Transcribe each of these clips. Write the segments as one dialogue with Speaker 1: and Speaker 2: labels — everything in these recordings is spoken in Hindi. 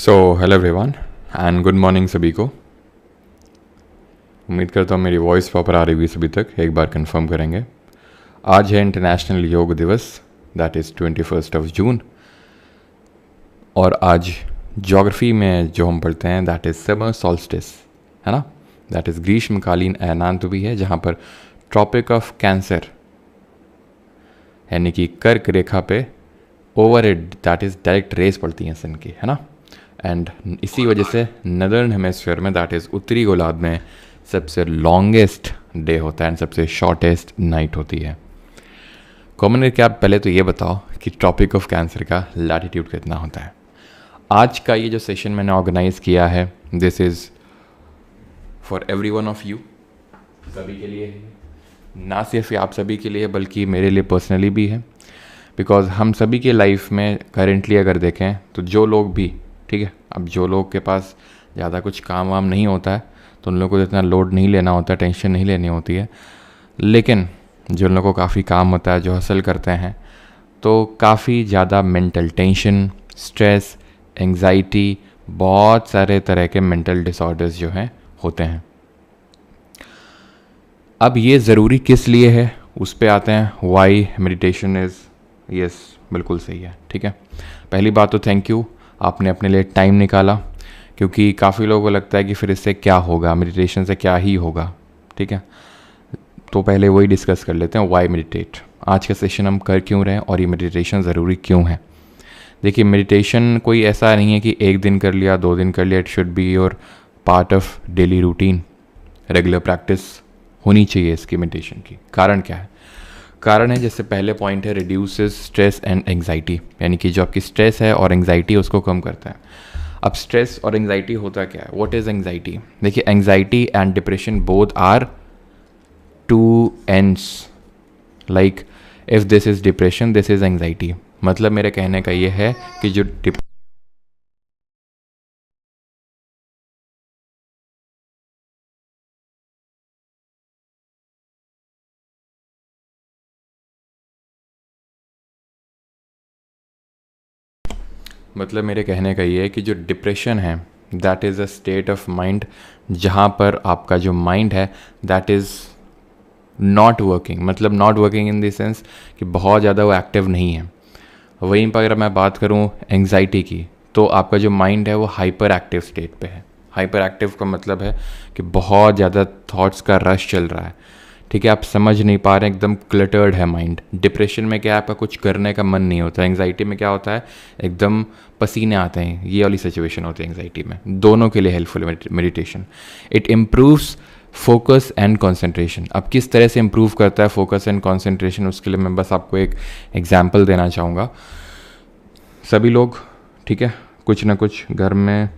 Speaker 1: So hello everyone and good morning सभी को। उम्मीद करता हूँ मेरी वॉइस प्रॉपर आ रही हुई सभी तक। एक बार कंफर्म करेंगे। आज है इंटरनेशनल योग दिवस, दैट इज़ 21 जून। और आज ज्योग्राफी में जो हम पढ़ते हैं दैट इज़ समर सॉल्स्टिस, है ना। दैट इज़ ग्रीष्मकालीन अयनांत भी है, जहाँ पर ट्रॉपिक ऑफ कैंसर यानी कि कर्क रेखा पे over it that is direct rays पड़ती हैं सन की, है ना। एंड इसी वजह से नदर्न हेमिस्फीयर में दैट इज़ उत्तरी गोलार्ध में सबसे लॉन्गेस्ट डे होता है एंड सबसे शॉर्टेस्ट नाइट होती है। कॉमन क्या, आप पहले तो ये बताओ कि ट्रॉपिक ऑफ कैंसर का लैटिट्यूड कितना होता है। आज का ये जो सेशन मैंने ऑर्गेनाइज किया है, this is for every one of you, सभी के लिए है। ना सिर्फ आप सभी के लिए बल्कि मेरे लिए पर्सनली भी है, बिकॉज हम सभी के लाइफ में करेंटली अगर देखें तो जो लोग भी, ठीक है, अब जो लोग के पास ज़्यादा कुछ काम वाम नहीं होता है तो उन लोगों को इतना लोड नहीं लेना होता, टेंशन नहीं लेनी होती है। लेकिन जो लोगों को काफ़ी काम होता है, जो हसल करते हैं, तो काफ़ी ज़्यादा मेंटल टेंशन, स्ट्रेस, एंग्जाइटी, बहुत सारे तरह के मेंटल डिसऑर्डर्स जो हैं होते हैं। अब ये ज़रूरी किस लिए है उस पे आते हैं। वाई मेडिटेशन इज़, यस बिल्कुल सही है, ठीक है। पहली बात तो थैंक यू, आपने अपने लिए टाइम निकाला, क्योंकि काफ़ी लोगों को लगता है कि फिर इससे क्या होगा, मेडिटेशन से क्या ही होगा, ठीक है। तो पहले वही डिस्कस कर लेते हैं, वाई मेडिटेट। आज का सेशन हम कर क्यों रहे हैं और ये मेडिटेशन ज़रूरी क्यों है। देखिए, मेडिटेशन कोई ऐसा नहीं है कि एक दिन कर लिया, 2 दिन कर लिया। It should be your part of daily routine, regular practice होनी चाहिए इसकी मेडिटेशन की। कारण क्या है? कारण है, जैसे पहले पॉइंट है, रिड्यूसेस स्ट्रेस एंड एंग्जाइटी, यानी कि जो आपकी स्ट्रेस है और एंग्जाइटी उसको कम करता है। अब स्ट्रेस और एंग्जाइटी होता क्या है? What is anxiety? देखिए, anxiety and depression both are two ends, like if this is depression this is anxiety. मतलब मेरे कहने का ये है कि जो मतलब मेरे कहने का ये है कि जो डिप्रेशन है that is a state of mind, जहाँ पर आपका जो माइंड है दैट इज़ नॉट वर्किंग। मतलब not working in the sense कि बहुत ज़्यादा वो एक्टिव नहीं है। वहीं पर अगर मैं बात करूँ एंग्जाइटी की, तो आपका जो माइंड है वो हाइपर एक्टिव स्टेट पे है। हाइपर एक्टिव का मतलब है कि बहुत ज़्यादा थॉट्स का रश चल रहा है, ठीक है, आप समझ नहीं पा रहे हैं, एकदम क्लटर्ड है माइंड। डिप्रेशन में क्या है, आपका कुछ करने का मन नहीं होता। एंग्जाइटी में क्या होता है, एकदम पसीने आते हैं। ये वाली सिचुएशन होती है एंग्जाइटी में। दोनों के लिए हेल्पफुल है meditation. It improves focus and concentration. अब किस तरह से इम्प्रूव करता है फोकस एंड कंसंट्रेशन, उसके लिए मैं बस आपको एक एग्जांपल देना चाहूँगा। सभी लोग, ठीक है, कुछ ना कुछ घर में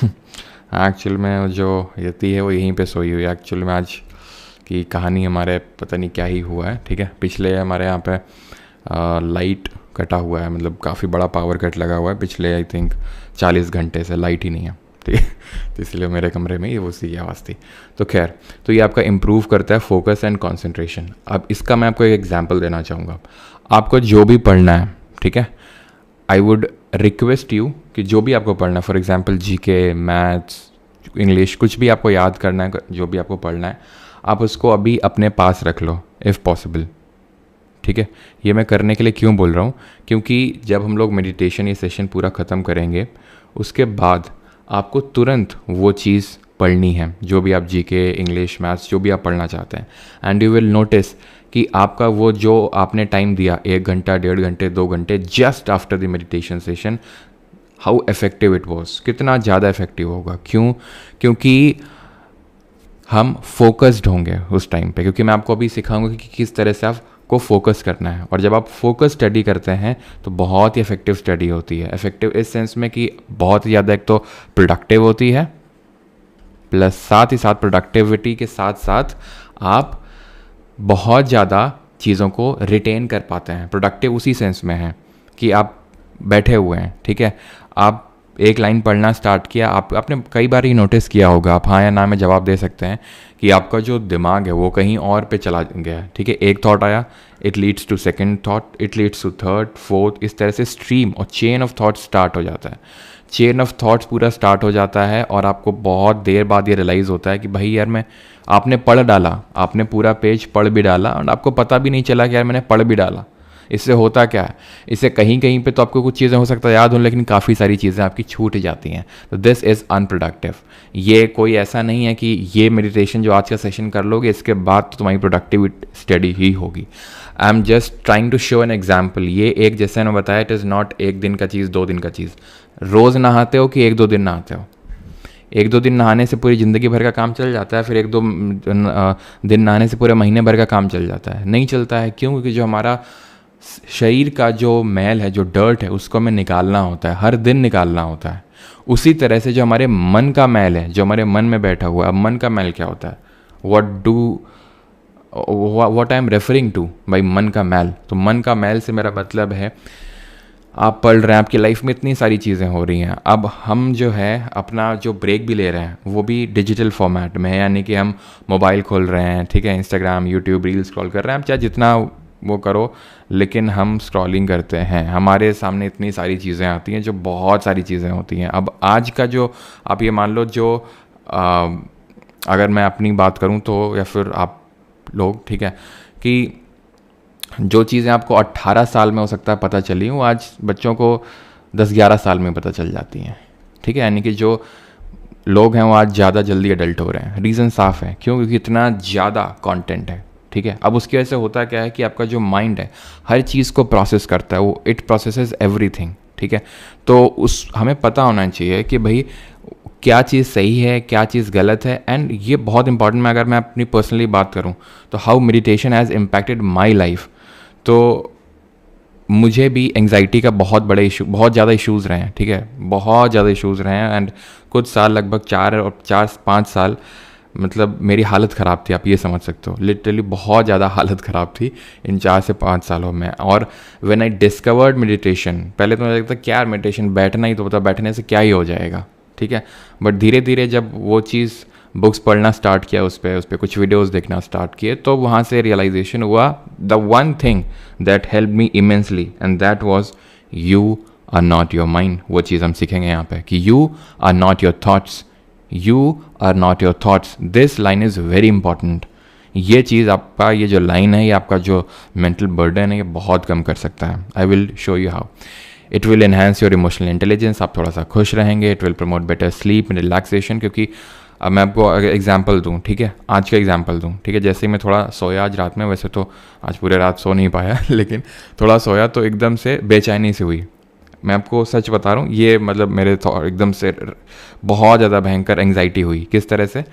Speaker 1: एक्चुअल में जो यति है वो यहीं पे सोई हुई है। एक्चुअल में आज की कहानी हमारे पता नहीं क्या ही हुआ है, ठीक है। पिछले हमारे यहाँ पे लाइट कटा हुआ है, मतलब काफ़ी बड़ा पावर कट लगा हुआ है पिछले आई थिंक 40 घंटे से लाइट ही नहीं है, ठीक है। तो इसलिए मेरे कमरे में ये वो सी आवाज़ थी। तो खैर, तो ये आपका इम्प्रूव करता है फोकस एंड कंसंट्रेशन। अब इसका मैं आपको एक एग्जांपल देना चाहूँगा। आपको जो भी पढ़ना है, ठीक है, आई वुड रिक्वेस्ट यू कि जो भी आपको पढ़ना है, for example GK, maths, English, कुछ भी आपको याद करना है, जो भी आपको पढ़ना है, आप उसको अभी अपने पास रख लो इफ़ पॉसिबल, ठीक है। ये मैं करने के लिए क्यों बोल रहा हूँ, क्योंकि जब हम लोग मेडिटेशन ये सेशन पूरा ख़त्म करेंगे, उसके बाद आपको तुरंत वो चीज़ पढ़नी है, जो भी आप जीके, इंग्लिश, मैथ्स, जो भी आप पढ़ना चाहते हैं। एंड यू विल नोटिस कि आपका वो जो आपने टाइम दिया, 1 घंटा, 1.5 घंटे, 2 घंटे, just after the meditation session, how effective it was, कितना ज़्यादा इफ़ेक्टिव होगा। क्यों? क्योंकि हम फोकस्ड होंगे उस टाइम पे, क्योंकि मैं आपको अभी सिखाऊंगा कि किस तरह से आपको फोकस करना है। और जब आप फोकस स्टडी करते हैं तो बहुत ही इफेक्टिव स्टडी होती है। इफेक्टिव इस सेंस में कि बहुत ही ज़्यादा एक तो प्रोडक्टिव होती है, प्लस साथ ही साथ प्रोडक्टिविटी के साथ साथ आप बहुत ज़्यादा चीज़ों को रिटेन कर पाते हैं। प्रोडक्टिव उसी सेंस में है कि आप बैठे हुए हैं, ठीक है, आप एक लाइन पढ़ना स्टार्ट किया, आपने कई बार ही नोटिस किया होगा, आप हाँ या ना में जवाब दे सकते हैं, कि आपका जो दिमाग है वो कहीं और पे चला गया, ठीक है। एक थॉट आया, it leads to second thought, it leads to third, fourth, इस तरह से स्ट्रीम और चेन ऑफ थॉट स्टार्ट हो जाता है। चेन ऑफ थॉट्स पूरा स्टार्ट हो जाता है और आपको बहुत देर बाद ये रियलाइज़ होता है कि भाई यार मैं आपने पढ़ डाला, आपने पूरा पेज पढ़ भी डाला और आपको पता भी नहीं चला कि यार मैंने पढ़ भी डाला। इससे होता क्या है, इससे कहीं कहीं पे तो आपको कुछ चीज़ें हो सकता है याद हो, लेकिन काफ़ी सारी चीज़ें आपकी छूट जाती हैं। तो दिस इज़ अनप्रोडक्टिव। ये कोई ऐसा नहीं है कि ये मेडिटेशन जो आज का सेशन कर लोगे इसके बाद तो तुम्हारी प्रोडक्टिविटी स्टडी ही होगी। I am just trying to show an example. ये एक, जैसे मैंने बताया, इट इज़ नॉट एक दिन का चीज़, 2 दिन का चीज़। रोज़ नहाते हो कि 1-2 दिन नहाते हो? 1-2 दिन नहाने से पूरी ज़िंदगी भर का काम चल जाता है, फिर 1-2 दिन नहाने से पूरे महीने भर का काम चल जाता है? नहीं चलता है। क्यों? क्योंकि जो हमारा शरीर का जो मैल है, जो डर्ट है, उसको हमें निकालना होता है, हर दिन निकालना होता है। उसी तरह से जो हमारे मन का मैल है, जो हमारे मन में बैठा हुआ है, अब मन का मैल क्या होता है? What I am referring two by मन का मैल? तो मन का मैल से मेरा मतलब है, आप पढ़ रहे हैं, आपकी लाइफ में इतनी सारी चीज़ें हो रही हैं, अब हम जो है अपना जो ब्रेक भी ले रहे हैं वो भी डिजिटल फॉर्मेट में है, यानी कि हम मोबाइल खोल रहे हैं, ठीक है, इंस्टाग्राम, यूट्यूब, रील स्क्रॉल कर रहे हैं, आप चाहे जितना वो करो, लेकिन हम स्क्रॉलिंग करते हैं। हमारे सामने इतनी सारी चीज़ें आती हैं, जो बहुत सारी चीज़ें होती हैं। अब आज का जो, आप ये मान लो, जो अगर मैं अपनी बात करूं तो, या फिर आप लोग, ठीक है, कि जो चीज़ें आपको 18 साल में हो सकता है पता चली, वो आज बच्चों को 10-11 साल में पता चल जाती हैं, ठीक है। यानी कि जो लोग हैं वो आज ज़्यादा जल्दी अडल्ट हो रहे हैं। रीज़न साफ़ है, क्यों? क्योंकि इतना ज़्यादा कंटेंट है, ठीक है। अब उसकी वजह से होता क्या है कि आपका जो माइंड है हर चीज़ को प्रोसेस करता है, वो इट प्रोसेसेस एवरीथिंग, ठीक है। तो हमें पता होना चाहिए कि भाई क्या चीज़ सही है, क्या चीज़ गलत है। एंड ये बहुत इंपॉर्टेंट, मैं अगर मैं अपनी पर्सनली बात करूँ तो how meditation has impacted my life. तो मुझे भी एंग्जाइटी का बहुत ज़्यादा इश्यूज़ रहे हैं, ठीक है, बहुत ज़्यादा इश्यूज़ रहे हैं। एंड कुछ साल, लगभग 4-5 साल, मतलब मेरी हालत ख़राब थी, आप ये समझ सकते हो। लिटरली बहुत ज़्यादा हालत ख़राब थी इन 4 से 5 सालों में। और व्हेन आई डिस्कवर्ड मेडिटेशन, पहले तो मुझे लगता क्या मेडिटेशन, बैठना ही तो होता, बैठने से क्या ही हो जाएगा, ठीक है। बट धीरे धीरे जब वो चीज़, बुक्स पढ़ना स्टार्ट किया, उस पर कुछ वीडियोस देखना स्टार्ट किए, तो वहाँ से रियलाइजेशन हुआ, the one thing that help me immensely, and that was you are not your mind. वो चीज़ हम सीखेंगे यहाँ पे कि you are not your thoughts, you are not your thoughts. This line is very important. ये चीज़, आपका ये जो लाइन है, ये आपका जो मेंटल बर्डन है, ये बहुत कम कर सकता है। I will show you how. It will enhance your emotional intelligence, आप थोड़ा सा खुश रहेंगे। It will promote better sleep and relaxation. क्योंकि अब मैं आपको एग्जांपल दूं, ठीक है, आज का एग्जांपल दूं, ठीक है। जैसे ही मैं थोड़ा सोया आज रात में, वैसे तो आज पूरे रात सो नहीं पाया लेकिन थोड़ा सोया तो एकदम से बेचैनी सी हुई। मैं आपको सच बता रहा हूँ, ये मतलब मेरे एकदम से बहुत ज़्यादा भयंकर एंग्जाइटी हुई। किस तरह से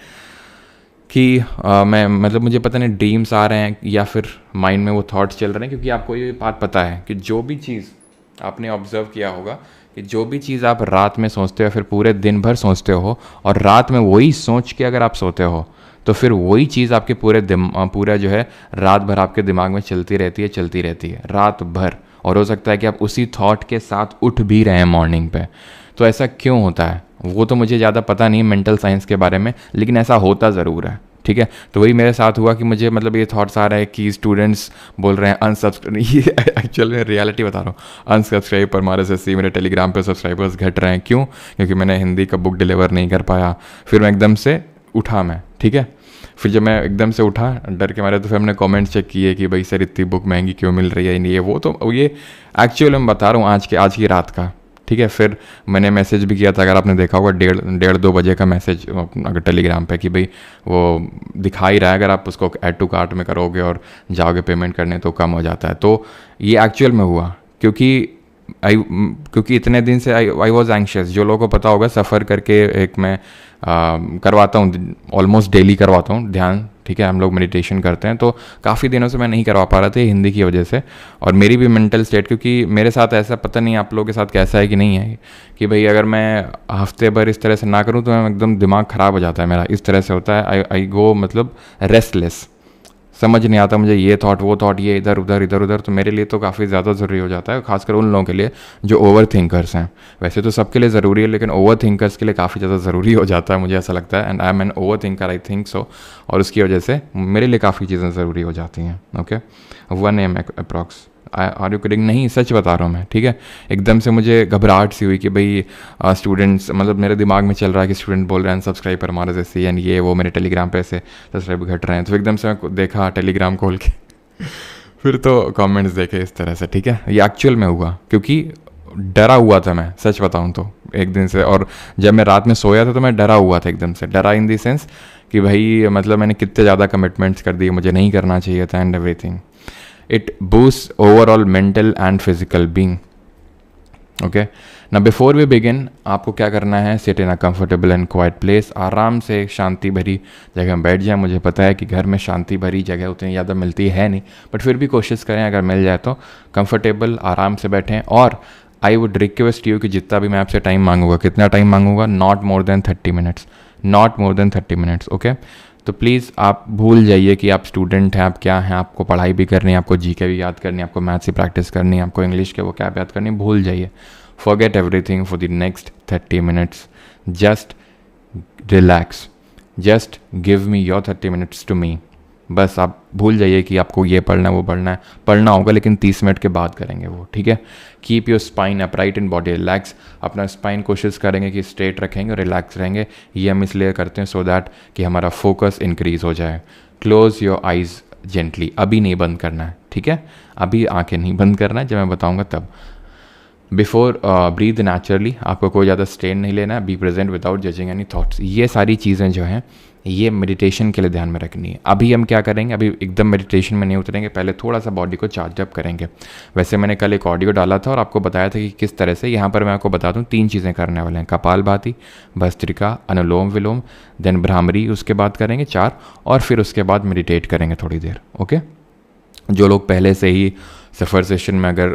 Speaker 1: कि मैं, मतलब मुझे पता नहीं ड्रीम्स आ रहे हैं या फिर माइंड में वो थॉट्स चल रहे हैं। क्योंकि आपको ये बात पता है कि जो भी चीज़ आपने ऑब्जर्व किया होगा कि जो भी चीज़ आप रात में सोचते हो, फिर पूरे दिन भर सोचते हो, और रात में वही सोच के अगर आप सोते हो, तो फिर वही चीज़ आपके पूरा जो है रात भर आपके दिमाग में चलती रहती है रात भर। और हो सकता है कि आप उसी थॉट के साथ उठ भी रहे हैं मॉर्निंग पे। तो ऐसा क्यों होता है वो तो मुझे ज़्यादा पता नहीं है मेंटल साइंस के बारे में, लेकिन ऐसा होता ज़रूर है, ठीक है। तो वही मेरे साथ हुआ कि मुझे, मतलब ये थॉट्स आ रहे हैं कि स्टूडेंट्स बोल रहे हैं अनसब्सक्राइब, ये एक्चुअल में रियलिटी बता रहा हूँ, अनसब्सक्राइब पर हमारे से मेरे टेलीग्राम पे सब्सक्राइबर्स घट रहे हैं। क्यों? क्योंकि मैंने हिंदी का बुक डिलीवर नहीं कर पाया। फिर मैं एकदम से उठा मैं, ठीक है। फिर जब मैं एकदम से उठा डर के मारे, तो फिर हमने कमेंट्स चेक किए कि भाई सर इतनी बुक महंगी क्यों मिल रही है, ये वो। तो ये एक्चुअल में बता रहा हूँ आज की रात का, ठीक है। फिर मैंने मैसेज भी किया था, अगर आपने देखा होगा, 1:30-2 बजे का मैसेज अगर टेलीग्राम पे, कि भाई वो दिखा ही रहा है, अगर आप उसको ऐड टू कार्ट में करोगे और जाओगे पेमेंट करने तो कम हो जाता है। तो ये एक्चुअल में हुआ क्योंकि इतने दिन से आई वॉज एंक्शियस। जो लोगों को पता होगा, सफ़र करके एक मैं करवाता हूँ, ऑलमोस्ट डेली करवाता हूँ ध्यान, ठीक है। हम लोग मेडिटेशन करते हैं, तो काफ़ी दिनों से मैं नहीं करवा पा रहा था हिंदी की वजह से। और मेरी भी मेंटल स्टेट, क्योंकि मेरे साथ ऐसा, पता नहीं आप लोगों के साथ कैसा है कि नहीं है, कि भाई अगर मैं हफ्ते भर इस तरह से ना करूँ तो मैं एकदम दिमाग ख़राब हो जाता है मेरा। इस तरह से होता है, आई गो, मतलब रेस्टलेस, समझ नहीं आता मुझे, ये थॉट वो थॉट, ये इधर उधर। तो मेरे लिए तो काफ़ी ज़्यादा ज़रूरी हो जाता है, खासकर उन लोगों के लिए जो ओवर थिंकर्स हैं। वैसे तो सबके लिए ज़रूरी है, लेकिन ओवर थिंकर्स के लिए काफ़ी ज़्यादा ज़रूरी हो जाता है, मुझे ऐसा लगता है। And I am an over thinker, I think so. और उसकी वजह से मेरे लिए काफ़ी चीज़ें ज़रूरी हो जाती हैं। Okay, 1 AM approx are you kidding? नहीं, सच बता रहा हूँ मैं, ठीक है। एकदम से मुझे घबराहट सी हुई कि भाई स्टूडेंट्स, मतलब मेरे दिमाग में चल रहा है कि स्टूडेंट बोल रहे हैं सब्सक्राइबर हमारे जैसे एंड ये वो, मेरे टेलीग्राम पे ऐसे सब्सक्राइब घट रहे हैं। तो एकदम से मैं देखा टेलीग्राम खोल के फिर तो कमेंट्स देखे इस तरह से, ठीक है। ये एक्चुअल में हुआ, क्योंकि डरा हुआ था मैं, सच बताऊँ तो एक दिन से। और जब मैं रात में सोया था तो मैं डरा हुआ था एकदम से, डरा इन दी सेंस कि भाई मतलब मैंने कितने ज़्यादा कमिटमेंट्स कर दिए, मुझे नहीं करना चाहिए था and everything. It boost overall mental and physical being. Okay, ना बिफोर वी बिगिन, आपको क्या करना है, sit in a comfortable and quite place. आराम से शांति भरी जगह में बैठ जाए। मुझे पता है कि घर में शांति भरी जगह उतनी ज़्यादा मिलती है नहीं, बट फिर भी कोशिश करें अगर मिल जाए तो कंफर्टेबल आराम से बैठें। और आई वुड रिक्वेस्ट यू कि जितना भी मैं आपसे टाइम मांगूंगा, कितना टाइम मांगूंगा, not more than 30 minutes, not more than 30 minutes. Okay, तो प्लीज़ आप भूल जाइए कि आप स्टूडेंट हैं, आप क्या हैं, आपको पढ़ाई भी करनी है, आपको जीके भी याद करनी है, आपको मैथ्स की प्रैक्टिस करनी है, आपको इंग्लिश के वो क्या याद करनी है, भूल जाइए। Forget everything for the next 30 minutes. Just relax, just give me your 30 minutes to me. बस आप भूल जाइए कि आपको ये पढ़ना है वो पढ़ना है, पढ़ना होगा लेकिन 30 मिनट के बाद करेंगे वो, ठीक है। Keep your spine upright and body relax. अपना स्पाइन कोशिश करेंगे कि स्ट्रेट रखेंगे और रिलैक्स रहेंगे। ये हम इसलिए करते हैं सो दैट कि हमारा फोकस इंक्रीज हो जाए। क्लोज योर आइज़ जेंटली, अभी नहीं बंद करना है, ठीक है। अभी आंखें नहीं बंद करना है, जब मैं बताऊँगा तब। बिफोर ब्रीथ नेचुरली, आपको कोई ज़्यादा स्ट्रेन नहीं लेना है। Be present without judging any thoughts. ये सारी चीज़ें जो हैं ये मेडिटेशन के लिए ध्यान में रखनी है। अभी हम क्या करेंगे, अभी एकदम मेडिटेशन में नहीं उतरेंगे, पहले थोड़ा सा बॉडी को चार्ज अप करेंगे। वैसे मैंने कल एक ऑडियो डाला था और आपको बताया था कि किस तरह से। यहाँ पर मैं आपको बता दूँ 3 चीज़ें करने वाले हैं, कपालभाति, भस्त्रिका, अनुलोम विलोम, देन भ्रामरी, उसके बाद करेंगे 4, और फिर उसके बाद मेडिटेट करेंगे थोड़ी देर। ओके, जो लोग पहले से ही सफ़र सेशन में अगर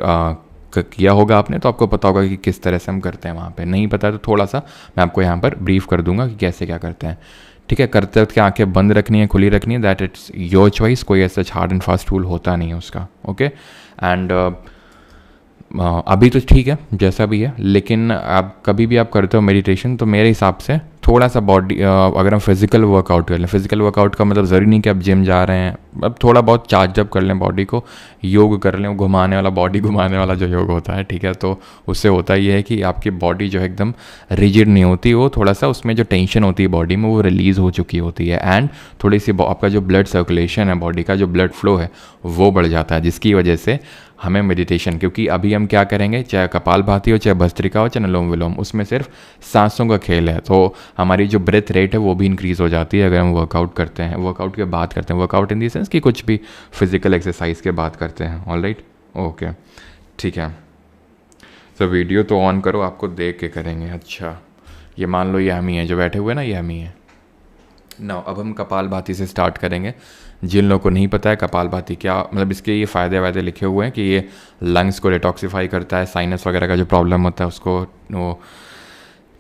Speaker 1: किया होगा आपने तो आपको पता होगा कि किस तरह से हम करते हैं। वहाँ पे नहीं पता है तो थोड़ा सा मैं आपको यहाँ पर ब्रीफ कर दूंगा कि कैसे क्या करते हैं, ठीक है। करते वक्त क्या आंखें बंद रखनी है, खुली रखनी है, दैट इट्स योर चॉइस। कोई ऐसा हार्ड एंड फास्ट रूल होता नहीं है उसका। ओके, एंड अभी तो ठीक है जैसा भी है, लेकिन आप कभी भी आप करते हो मेडिटेशन तो मेरे हिसाब से थोड़ा सा बॉडी, अगर हम फिजिकल वर्कआउट कर लें, फिजिकल वर्कआउट का मतलब ज़रूरी नहीं कि आप जिम जा रहे हैं, अब थोड़ा बहुत चार्ज अप कर लें बॉडी को, योग कर लें, वो घुमाने वाला, बॉडी घुमाने वाला जो योग होता है, ठीक है। तो उससे होता ये है कि आपकी बॉडी जो है एकदम रिजिड नहीं होती, वो थोड़ा सा उसमें जो टेंशन होती है बॉडी में वो रिलीज़ हो चुकी होती है, एंड थोड़ी सी आपका जो ब्लड सर्कुलेशन है, बॉडी का जो ब्लड फ्लो है वो बढ़ जाता है, जिसकी वजह से हमें मेडिटेशन, क्योंकि अभी हम क्या करेंगे, चाहे कपालभाति हो, चाहे भस्त्रिका हो, चाहे अनुलोम विलोम, उसमें सिर्फ सांसों का खेल है। तो हमारी जो ब्रेथ रेट है वो भी इंक्रीज़ हो जाती है अगर हम वर्कआउट करते हैं, वर्कआउट के बाद करते हैं, वर्कआउट इन दी सेंस कि कुछ भी फिजिकल एक्सरसाइज के बाद करते हैं। ऑलराइट, ओके, ठीक है। तो वीडियो तो ऑन करो, आपको देख के करेंगे। अच्छा, ये मान लो ये हम ही हैं जो बैठे हुए ना, ये हम ही हैं ना। अब हम कपालभाति से स्टार्ट करेंगे। जिन लोगों को नहीं पता है कपालभाति क्या, मतलब इसके ये फ़ायदे वायदे लिखे हुए हैं कि ये लंग्स को डिटॉक्सिफाई करता है, साइनस वगैरह का जो प्रॉब्लम होता है उसको वो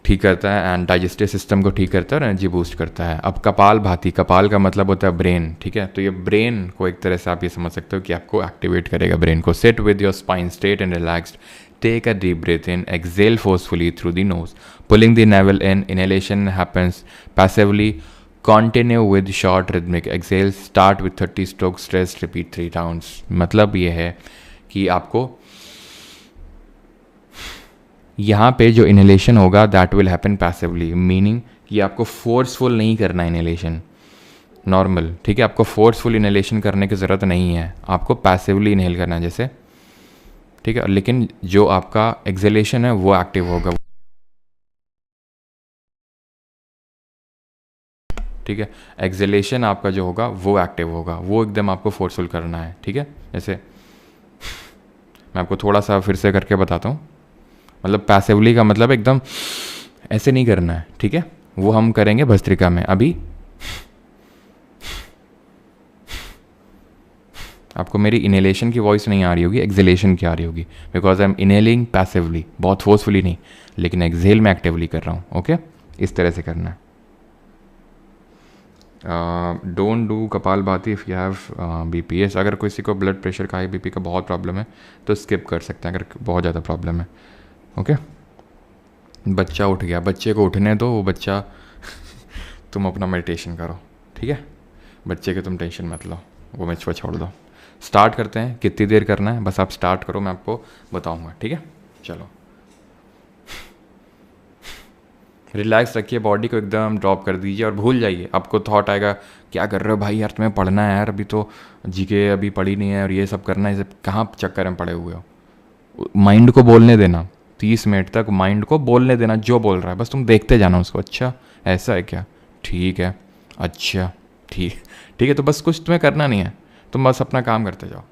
Speaker 1: ठीक करता है, एंड डाइजेस्टिव सिस्टम को ठीक करता है और एनर्जी बूस्ट करता है। अब कपालभाति, कपाल का मतलब होता है ब्रेन, ठीक है। तो ये ब्रेन को एक तरह से आप ये समझ सकते हो कि आपको एक्टिवेट करेगा ब्रेन को। Sit with your spine straight and relaxed, take a deep breath in, exhale forcefully through the nose, pulling the navel in, inhalation happens passively, continue with short rhythmic exhales, start with 30 strokes, stress, repeat 3 rounds। मतलब ये है कि आपको यहाँ पे जो इनहेलेशन होगा that will happen passively, meaning कि आपको फोर्सफुल नहीं करना इनहेलेशन, नॉर्मल, ठीक है। आपको फोर्सफुल इनहेलेशन करने की ज़रूरत नहीं है, आपको पैसिवली इनहेल करना है जैसे, ठीक है। लेकिन जो आपका एक्सहेलेशन है वो एक्टिव होगा, ठीक है। एक्सहेलेशन आपका जो होगा वो एक्टिव होगा, वो एकदम आपको फोर्सफुल करना है, ठीक है। जैसे मैं आपको थोड़ा सा फिर से करके बताता हूँ, मतलब पैसिवली का मतलब एकदम ऐसे नहीं करना है, ठीक है। वो हम करेंगे भस्त्रिका में। अभी आपको मेरी इनहेलेशन की वॉइस नहीं आ रही होगी, एक्सहेलेशन की आ रही होगी, because I am inhaling passively, बहुत फोर्सफुली नहीं, लेकिन एक्सहेल में एक्टिवली कर रहा हूँ। ओके, इस तरह से करना है। Don't do kapalbhati if you have BPS। अगर किसी को ब्लड प्रेशर का, हाई BP का बहुत प्रॉब्लम है तो स्किप कर सकते हैं, अगर बहुत ज़्यादा प्रॉब्लम है। ओके, बच्चा उठ गया, बच्चे को उठने दो, वो बच्चा तुम अपना मेडिटेशन करो, ठीक है। बच्चे के तुम टेंशन मत लो, वो मुझ पर छोड़ दो। स्टार्ट करते हैं। कितनी देर करना है बस आप स्टार्ट करो, मैं आपको बताऊँगा, ठीक है। चलो, रिलैक्स रखिए, बॉडी को एकदम ड्रॉप कर दीजिए और भूल जाइए। आपको थॉट आएगा क्या कर रहे हो भाई यार, तुम्हें पढ़ना है यार, अभी तो जीके अभी पढ़ी नहीं है और ये सब करना है, ये सब कहाँ चक्कर में पड़े हुए हो। माइंड को बोलने देना, 30 मिनट तक माइंड को बोलने देना जो बोल रहा है, बस तुम देखते जाना उसको। अच्छा ऐसा है क्या, ठीक है, अच्छा ठीक ठीक है। तो बस कुछ तुम्हें करना नहीं है, तुम बस अपना काम करते जाओ।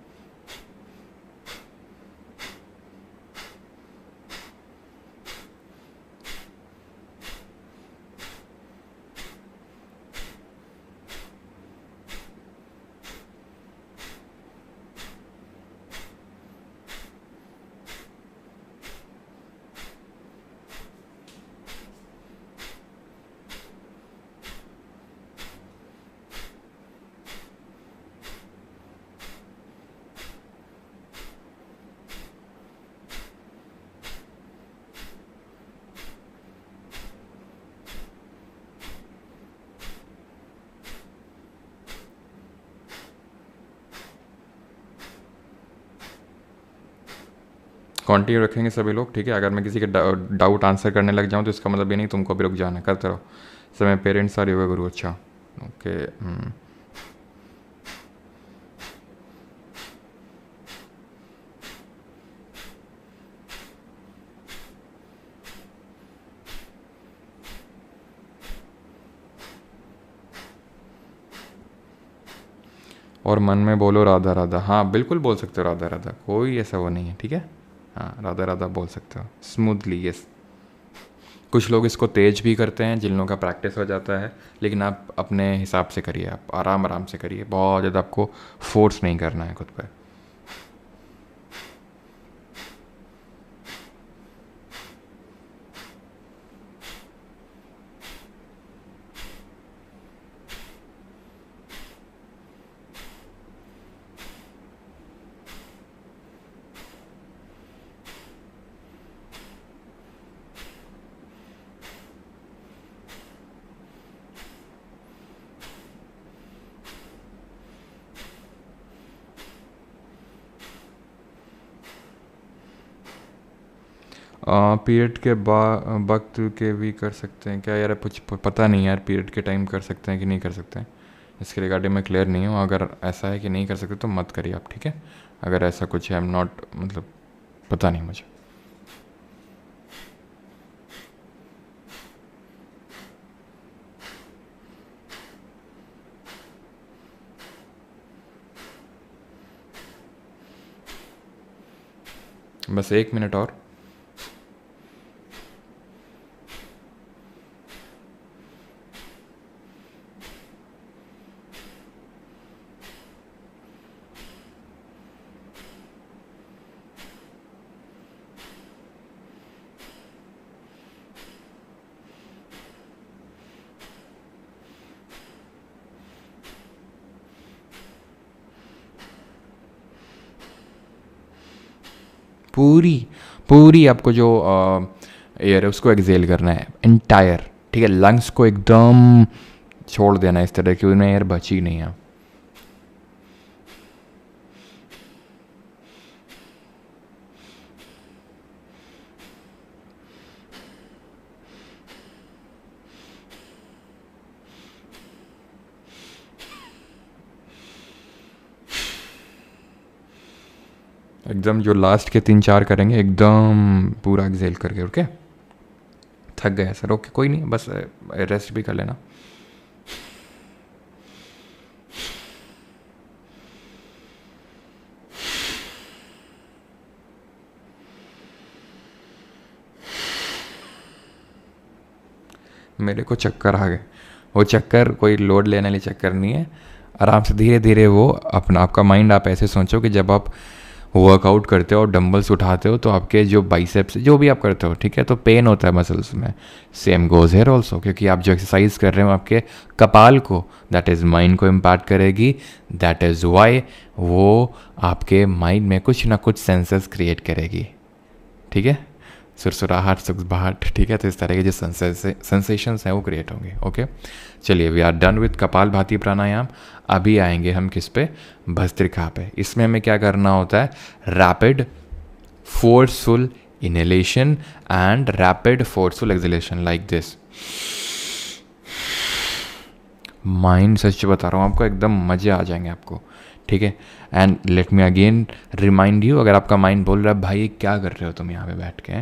Speaker 1: कंटिन्यू रखेंगे सभी लोग, ठीक है। अगर मैं किसी के डाउट आंसर करने लग जाऊँ तो इसका मतलब ये नहीं तुमको भी रुक जाना है, करते रहो। समय पेरेंट्स आर योगा गुरु, अच्छा ओके। और मन में बोलो राधा राधा, हाँ बिल्कुल बोल सकते हो राधा राधा, कोई ऐसा वो नहीं है, ठीक है। हाँ राधा राधा बोल सकते हो स्मूथली, यस। कुछ लोग इसको तेज भी करते हैं जिन लोगों का प्रैक्टिस हो जाता है, लेकिन आप अपने हिसाब से करिए, आप आराम आराम से करिए, बहुत ज़्यादा आपको फोर्स नहीं करना है खुद पर। पीरियड के वक्त के भी कर सकते हैं क्या यार, कुछ पता नहीं यार, पीरियड के टाइम कर सकते हैं कि नहीं कर सकते हैं, इसके रिगार्डिंग मैं क्लियर नहीं हूँ। अगर ऐसा है कि नहीं कर सकते तो मत करिए आप, ठीक है। अगर ऐसा कुछ है, आई एम नॉट, मतलब पता नहीं मुझे। बस 1 मिनट और। पूरी पूरी आपको जो एयर है उसको एक्सेल करना है एंटायर, ठीक है। लंग्स को एकदम छोड़ देना है इस तरह की, उनमें एयर बची नहीं है। एकदम जो लास्ट के 3-4 करेंगे एकदम पूरा एक्सेल करके, ओके। थक गया सर, ओके कोई नहीं, बस रेस्ट भी कर लेना। मेरे को चक्कर आ गए, वो चक्कर कोई लोड लेने वाली चक्कर नहीं है, आराम से धीरे धीरे वो अपना, आपका माइंड आप ऐसे सोचो कि जब आप वर्कआउट करते हो और डंबल्स उठाते हो तो आपके जो बाइसेप्स जो भी आप करते हो, ठीक है, तो पेन होता है मसल्स में। सेम गोज हेयर ऑल्सो, क्योंकि आप जो एक्सरसाइज कर रहे हो आपके कपाल को, दैट इज़ माइंड को इम्पैक्ट करेगी। दैट इज़ वाई वो आपके माइंड में कुछ ना कुछ सेंसेस क्रिएट करेगी, ठीक है। सुरसुराहट, सुखबहाट, ठीक है। तो इस तरह के जो सेंसेशंस हैं वो क्रिएट होंगे। ओके, चलिए, we are done with kapalbhati pranayama. अभी आएंगे हम किस पे, भस्त्रिका पे। इसमें हमें क्या करना होता है, rapid forceful inhalation and rapid forceful exhalation like this. Mind, सच बता रहा हूँ आपको, एकदम मज़े आ जाएंगे आपको, ठीक है। And let me again remind you, अगर आपका माइंड बोल रहा है भाई क्या कर रहे हो तुम यहाँ पे बैठ के,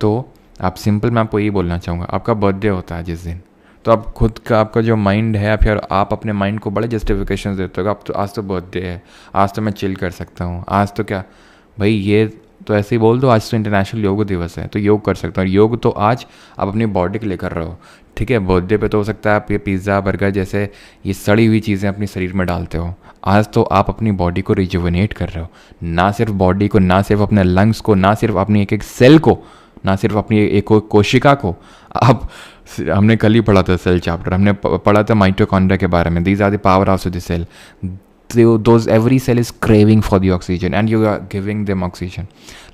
Speaker 1: तो आप सिंपल, मैं आपको यही बोलना चाहूँगा, आपका बर्थडे होता है जिस दिन, तो आप खुद का, आपका जो माइंड है, फिर आप अपने माइंड को बड़े जस्टिफिकेशन देते हो, आप तो आज तो बर्थडे है, आज तो मैं चिल कर सकता हूँ, आज तो क्या भाई, ये तो ऐसे ही बोल दो आज तो इंटरनेशनल योग दिवस है तो योग कर सकता हूँ। योग तो आज आप अपनी बॉडी के लिए कर रहे हो, ठीक है। बर्थडे पे तो हो सकता है आप ये पिज़्ज़ा बर्गर जैसे ये सड़ी हुई चीज़ें अपने शरीर में डालते हो, आज तो आप अपनी बॉडी को रिजुविनेट कर रहे हो, ना सिर्फ बॉडी को, ना सिर्फ अपने लंग्स को, ना सिर्फ अपनी एक एक सेल को, ना सिर्फ अपनी एक कोशिका को। आप, हमने कल ही पढ़ा था सेल चैप्टर, हमने पढ़ा था माइटोकॉन्ड्रिया के बारे में। These are the power house of the cell, every cell is craving for the oxygen and you are giving them oxygen।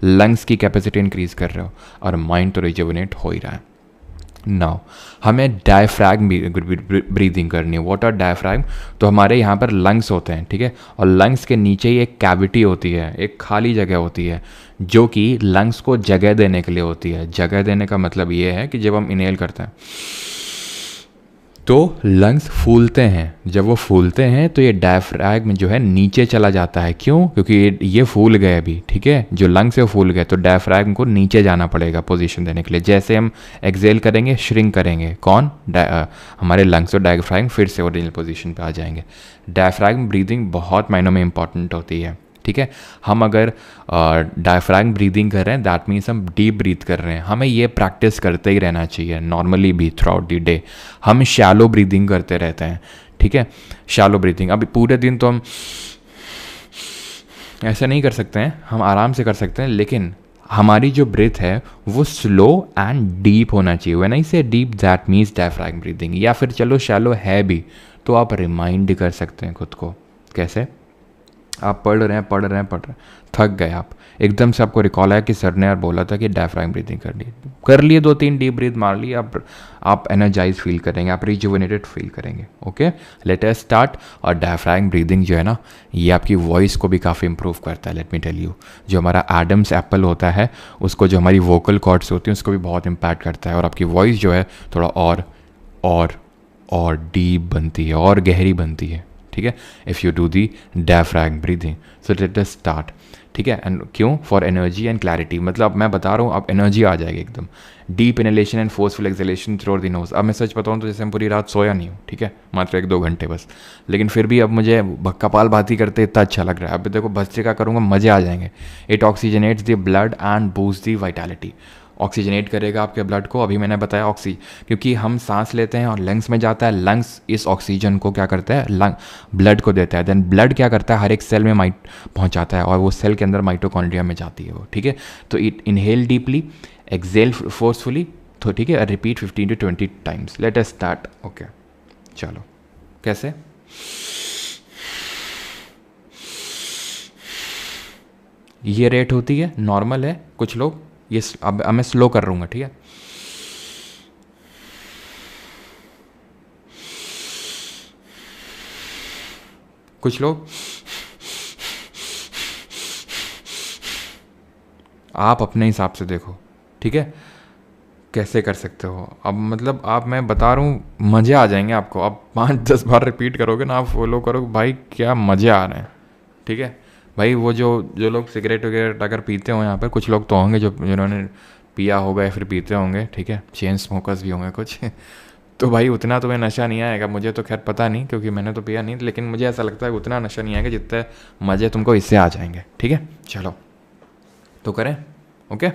Speaker 1: Lungs की कैपेसिटी इंक्रीज कर रहे हो और माइंड तो रिजुविनेट हो ही रहा है। नाउ हमें डायफ्रैगम ब्रीदिंग करनी है। व्हाट आर डायफ्रैगम, तो हमारे यहाँ पर लंग्स होते हैं, ठीक है, और लंग्स के नीचे ही एक कैविटी होती है, एक खाली जगह होती है जो कि लंग्स को जगह देने के लिए होती है। जगह देने का मतलब ये है कि जब हम इनहेल करते हैं तो लंग्स फूलते हैं, जब वो फूलते हैं तो ये डायफ्रैगम जो है नीचे चला जाता है। क्यों? क्योंकि ये फूल गए अभी, ठीक है, जो लंग्स है वो फूल गए, तो डायफ्रैगम को नीचे जाना पड़ेगा पोजीशन देने के लिए। जैसे हम एक्सेल करेंगे, श्रिंक करेंगे, कौन, हमारे लंग्स और डायफ्रैगम फिर से ओरिजिनल पोजीशन पे आ जाएंगे। डायफ्रैगम ब्रीदिंग बहुत मायनों में इंपॉर्टेंट होती है, ठीक है। हम अगर डायफ्रैगम ब्रीदिंग कर रहे हैं, दैट मीन्स हम डीप ब्रीथ कर रहे हैं। हमें ये प्रैक्टिस करते ही रहना चाहिए नॉर्मली भी थ्रू आउट द डे। हम शैलो ब्रीदिंग करते रहते हैं, ठीक है, शैलो ब्रीदिंग। अभी पूरे दिन तो हम ऐसा नहीं कर सकते हैं, हम आराम से कर सकते हैं, लेकिन हमारी जो ब्रीथ है वो स्लो एंड डीप होना चाहिए। व्हेन आई से deep, that means diaphragm breathing. या फिर चलो शैलो है भी तो आप रिमाइंड कर सकते हैं खुद को। कैसे? आप पढ़ रहे हैं, थक गए आप, एकदम से आपको रिकॉल आया कि सर ने यार बोला था कि डायफ्रैगम ब्रीदिंग कर लिए 2-3 डीप ब्रीथ मार लिए, आप एनर्जाइज फील करेंगे, आप रिजुविनेटेड फील करेंगे। Okay, late us start. और डायफ्रैगम ब्रीदिंग जो है ना, ये आपकी वॉइस को भी काफ़ी इंप्रूव करता है। लेट मी टेल यू, जो हमारा एडम्स एप्पल होता है उसको, जो हमारी वोकल कॉर्ड्स होती हैं उसको भी बहुत इम्पैक्ट करता है, और आपकी वॉइस जो है थोड़ा और डीप बनती है, और गहरी बनती है, ठीक है, if you do the diaphragm breathing. So let us start, ठीक है। एंड क्यों? फॉर एनर्जी एंड क्लैरिटी, मतलब मैं बता रहा हूँ अब एनर्जी आ जाएगी एकदम। Deep inhalation and forceful exhalation through the knows. अब मैं सच बताऊँ तो जैसे हम पूरी रात सोया नहीं हूँ, ठीक है, मात्र 1-2 घंटे बस, लेकिन फिर भी अब मुझे कपालभाति करते इतना अच्छा लग रहा है। अब देखो भस्त्रिका करूँगा, मज़े आ जाएंगे। It oxygenates the blood and boost the vitality. Oxygenate करेगा आपके ब्लड को। अभी मैंने बताया क्योंकि हम सांस लेते हैं और लंग्स में जाता है, लंग्स इस ऑक्सीजन को क्या करता है, ब्लड को देता है, देन ब्लड क्या करता है, हर एक सेल में पहुंचाता है, और वो सेल के अंदर माइटोकॉन्ड्रिया में जाती है वो, ठीक है। तो it inhale deeply, exhale forcefully, तो ठीक है, repeat 15 to 20 times. Let us start. Okay, चलो, कैसे? ये रेट होती है, नॉर्मल है। कुछ लोग ये, अब मैं स्लो कर रहूँगा, ठीक है। कुछ लोग, आप अपने हिसाब से देखो, ठीक है, कैसे कर सकते हो। अब मतलब आप, मैं बता रहा हूँ, मज़े आ जाएंगे आपको। आप 5-10 बार रिपीट करोगे ना, आप फॉलो करोगे, भाई क्या मज़े आ रहे हैं, ठीक है भाई। वो जो लोग सिगरेट वगैरह अगर पीते हो यहाँ पर, कुछ लोग तो होंगे जो जिन्होंने पिया होगा या फिर पीते होंगे, ठीक है, चेन स्मोकर्स भी होंगे कुछ तो भाई उतना तुम्हें नशा नहीं आएगा, मुझे तो खैर पता नहीं क्योंकि मैंने तो पिया नहीं, लेकिन मुझे ऐसा लगता है उतना नशा नहीं आएगा जितने मज़े तुमको इससे आ जाएंगे, ठीक है। चलो तो करें, ओके,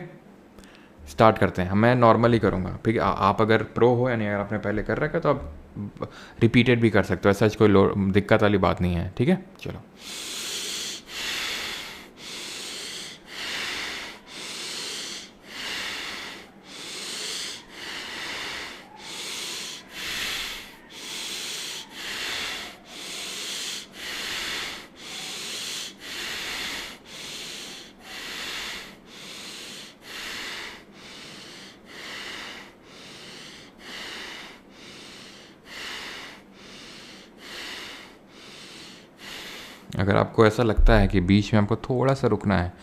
Speaker 1: स्टार्ट करते हैं। मैं नॉर्मली करूँगा, ठीक है। आप अगर प्रो हो, यानी अगर आपने पहले कर रखा है तो आप रिपीटेड भी कर सकते हो, ऐसा कोई दिक्कत वाली बात नहीं है, ठीक है। चलो, अगर आपको ऐसा लगता है कि बीच में आपको थोड़ा सा रुकना है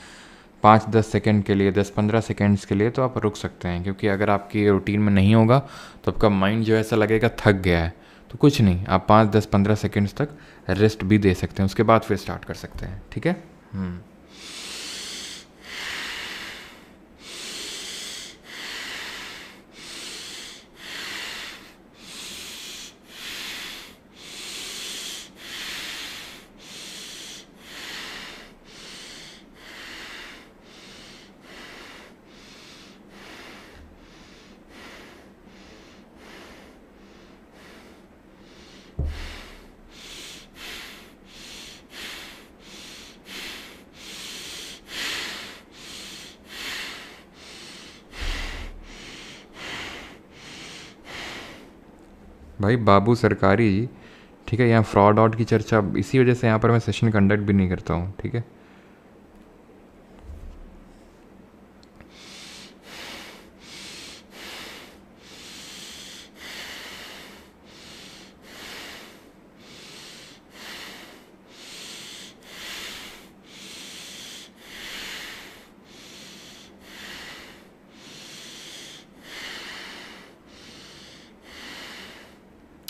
Speaker 1: 5-10 सेकंड के लिए, 10-15 सेकंड्स के लिए, तो आप रुक सकते हैं, क्योंकि अगर आपकी रूटीन में नहीं होगा तो आपका माइंड जो ऐसा लगेगा थक गया है। तो कुछ नहीं, आप 5-10-15 सेकंड्स तक रेस्ट भी दे सकते हैं, उसके बाद फिर स्टार्ट कर सकते हैं। ठीक है। भाई बाबू सरकारी जी, ठीक है, यहाँ फ्रॉड आउट की चर्चा, इसी वजह से यहाँ पर मैं सेशन कंडक्ट भी नहीं करता हूँ। ठीक है।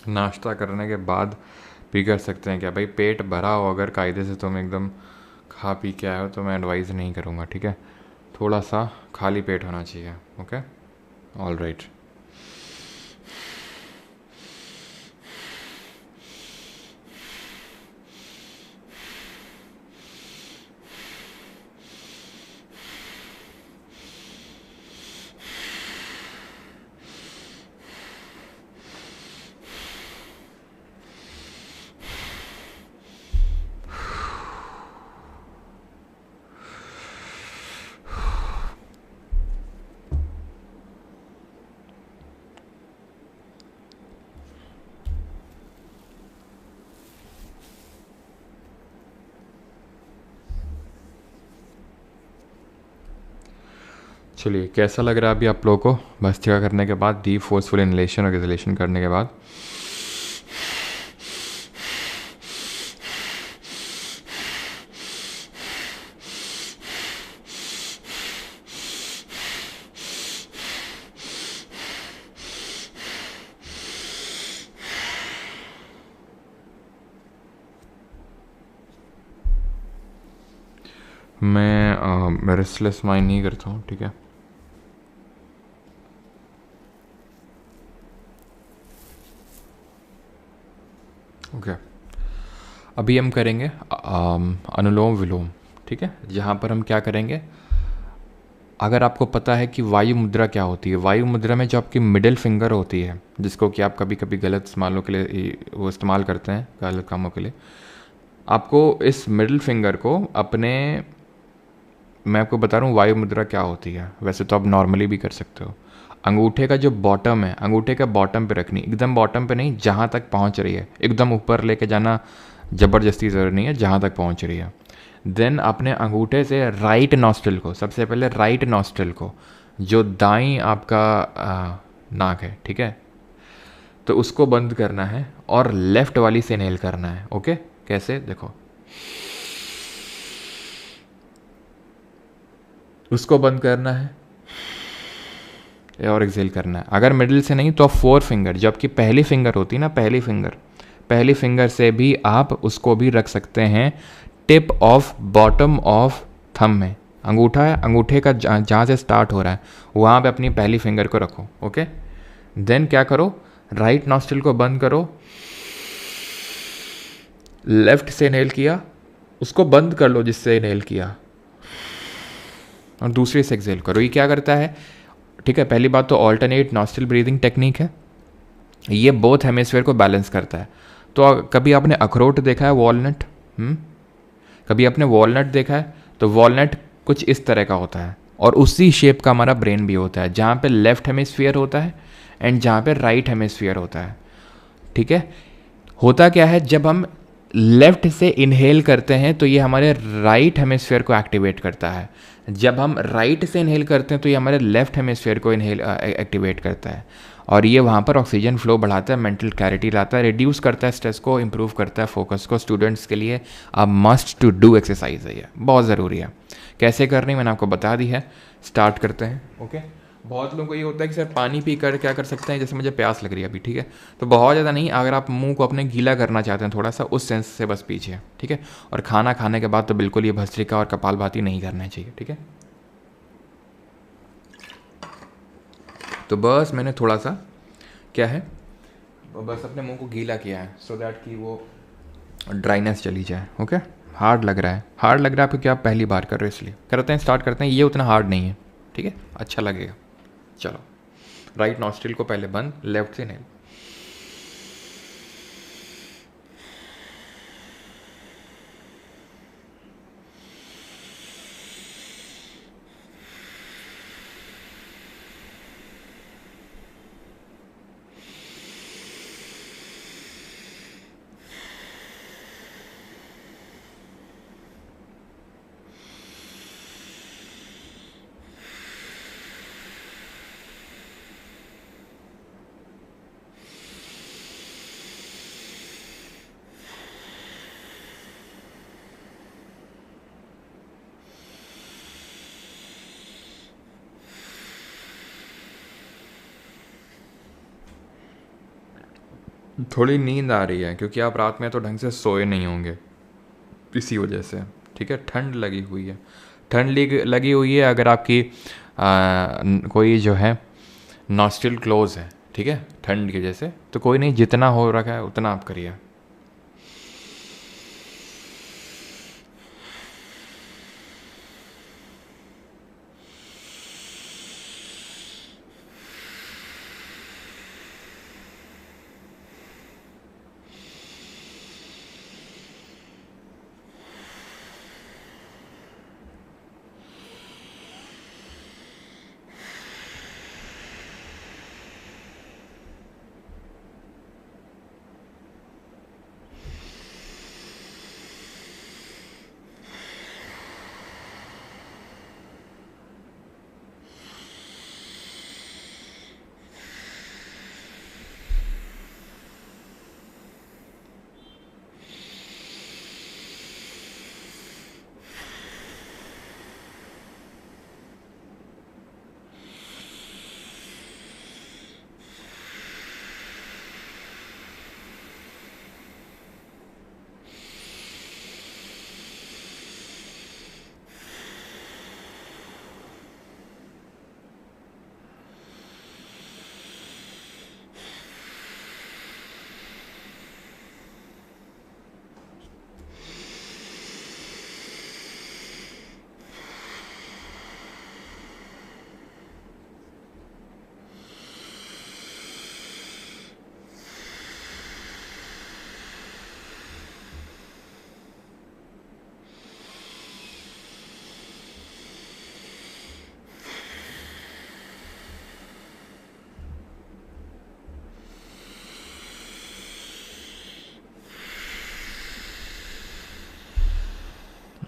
Speaker 1: नाश्ता करने के बाद भी कर सकते हैं क्या? भाई पेट भरा हो अगर कायदे से, तुम एकदम खा पी के आए हो, तो मैं एडवाइज़ नहीं करूँगा। ठीक है, थोड़ा सा खाली पेट होना चाहिए। Okay, all right. चलिए, कैसा लग रहा है अभी आप लोगों को भस्त्रिका करने के बाद, डीप फोर्सफुल इनलेशन और एक्सलेशन करने के बाद? मैं रेस्टलेस माइंड नहीं करता हूँ। ठीक है, ओके। अभी हम करेंगे अनुलोम विलोम। ठीक है, जहाँ पर हम क्या करेंगे, अगर आपको पता है कि वायु मुद्रा क्या होती है, वायु मुद्रा में जो आपकी मिडिल फिंगर होती है, जिसको कि आप कभी कभी गलत इस्तेमालों के लिए वो इस्तेमाल करते हैं, गलत कामों के लिए, आपको इस मिडिल फिंगर को अपने, मैं आपको बता रहा हूँ वायु मुद्रा क्या होती है, वैसे तो आप नॉर्मली भी कर सकते हो। अंगूठे का जो बॉटम है, अंगूठे का बॉटम पे रखनी, एकदम बॉटम पे नहीं, जहाँ तक पहुँच रही है, एकदम ऊपर लेके जाना ज़बरदस्ती ज़रूर नहीं है, जहाँ तक पहुँच रही है। देन अपने अंगूठे से राइट नॉस्ट्रिल को, सबसे पहले राइट नॉस्ट्रिल को, जो दाईं आपका नाक है, ठीक है, तो उसको बंद करना है और लेफ्ट वाली से इनहेल करना है। ओके, कैसे, देखो, उसको बंद करना है और एक्सेल करना है। अगर मिडिल से नहीं तो 4 फिंगर, जो आपकी पहली फिंगर होती है ना, पहली फिंगर से भी आप उसको भी रख सकते हैं tip of bottom of thumb में। अंगूठा है, अंगूठे का जहाँ से स्टार्ट हो रहा है वहाँ पे अपनी पहली फिंगर को रखो। ओके, देन क्या करो, राइट नॉस्ट्रिल को बंद करो, लेफ्ट से इनहेल किया, उसको बंद कर लो जिससे इनहेल किया, और दूसरे से एक्सेल करो। ये क्या करता है, ठीक है, पहली बात तो ऑल्टरनेट नॉस्ट्रिल ब्रीदिंग टेक्निक है, ये बोथ हेमिस्फीयर को बैलेंस करता है। तो कभी आपने अखरोट देखा है, वॉलनट, कभी आपने वॉलनट देखा है, तो वॉलनट कुछ इस तरह का होता है, और उसी शेप का हमारा ब्रेन भी होता है, जहाँ पे लेफ्ट हेमिस्फीयर होता है एंड जहाँ पे राइट हेमिस्फीयर होता है। ठीक है, होता क्या है, जब हम लेफ्ट से इनहेल करते हैं तो ये हमारे राइट हेमिस्फीयर को एक्टिवेट करता है, जब हम राइट से इनहेल करते हैं तो ये हमारे लेफ्ट हेमिस्फेयर को इनहेल एक्टिवेट करता है और ये वहाँ पर ऑक्सीजन फ्लो बढ़ाता है, मेंटल क्लैरिटी लाता है, रिड्यूस करता है स्ट्रेस को, इंप्रूव करता है फोकस को। स्टूडेंट्स के लिए अब मस्ट टू डू एक्सरसाइज है, ये बहुत ज़रूरी है। कैसे करनी मैंने आपको बता दी है, स्टार्ट करते हैं। ओके, बहुत लोगों को ये होता है कि सर पानी पी कर क्या कर सकते हैं, जैसे मुझे प्यास लग रही है अभी, ठीक है, तो बहुत ज़्यादा नहीं, अगर आप मुंह को अपने गीला करना चाहते हैं थोड़ा सा, उस सेंस से बस पीछे, ठीक है। और खाना खाने के बाद तो बिल्कुल ये भस्त्रिका और कपालभाति नहीं करना चाहिए, ठीक है। तो बस मैंने थोड़ा सा क्या है, बस अपने मुंह को गीला किया है सो दैट कि वो ड्राइनेस चली जाए। ओके, हार्ड लग रहा है, हार्ड लग रहा है आपको, क्या आप पहली बार कर रहे हो इसलिए करते हैं। स्टार्ट करते हैं, ये उतना हार्ड नहीं है, ठीक है, अच्छा लगेगा। चलो, राइट नॉस्ट्रिल को पहले बंद, लेफ्ट से नहीं। थोड़ी नींद आ रही है क्योंकि आप रात में तो ढंग से सोए नहीं होंगे, इसी वजह से, ठीक है। ठंड लगी हुई है, ठंड लगी हुई है। अगर आपकी कोई जो है नॉस्ट्रिल क्लोज है, ठीक है, ठंड की वजह से, तो कोई नहीं, जितना हो रखा है उतना आप करिए।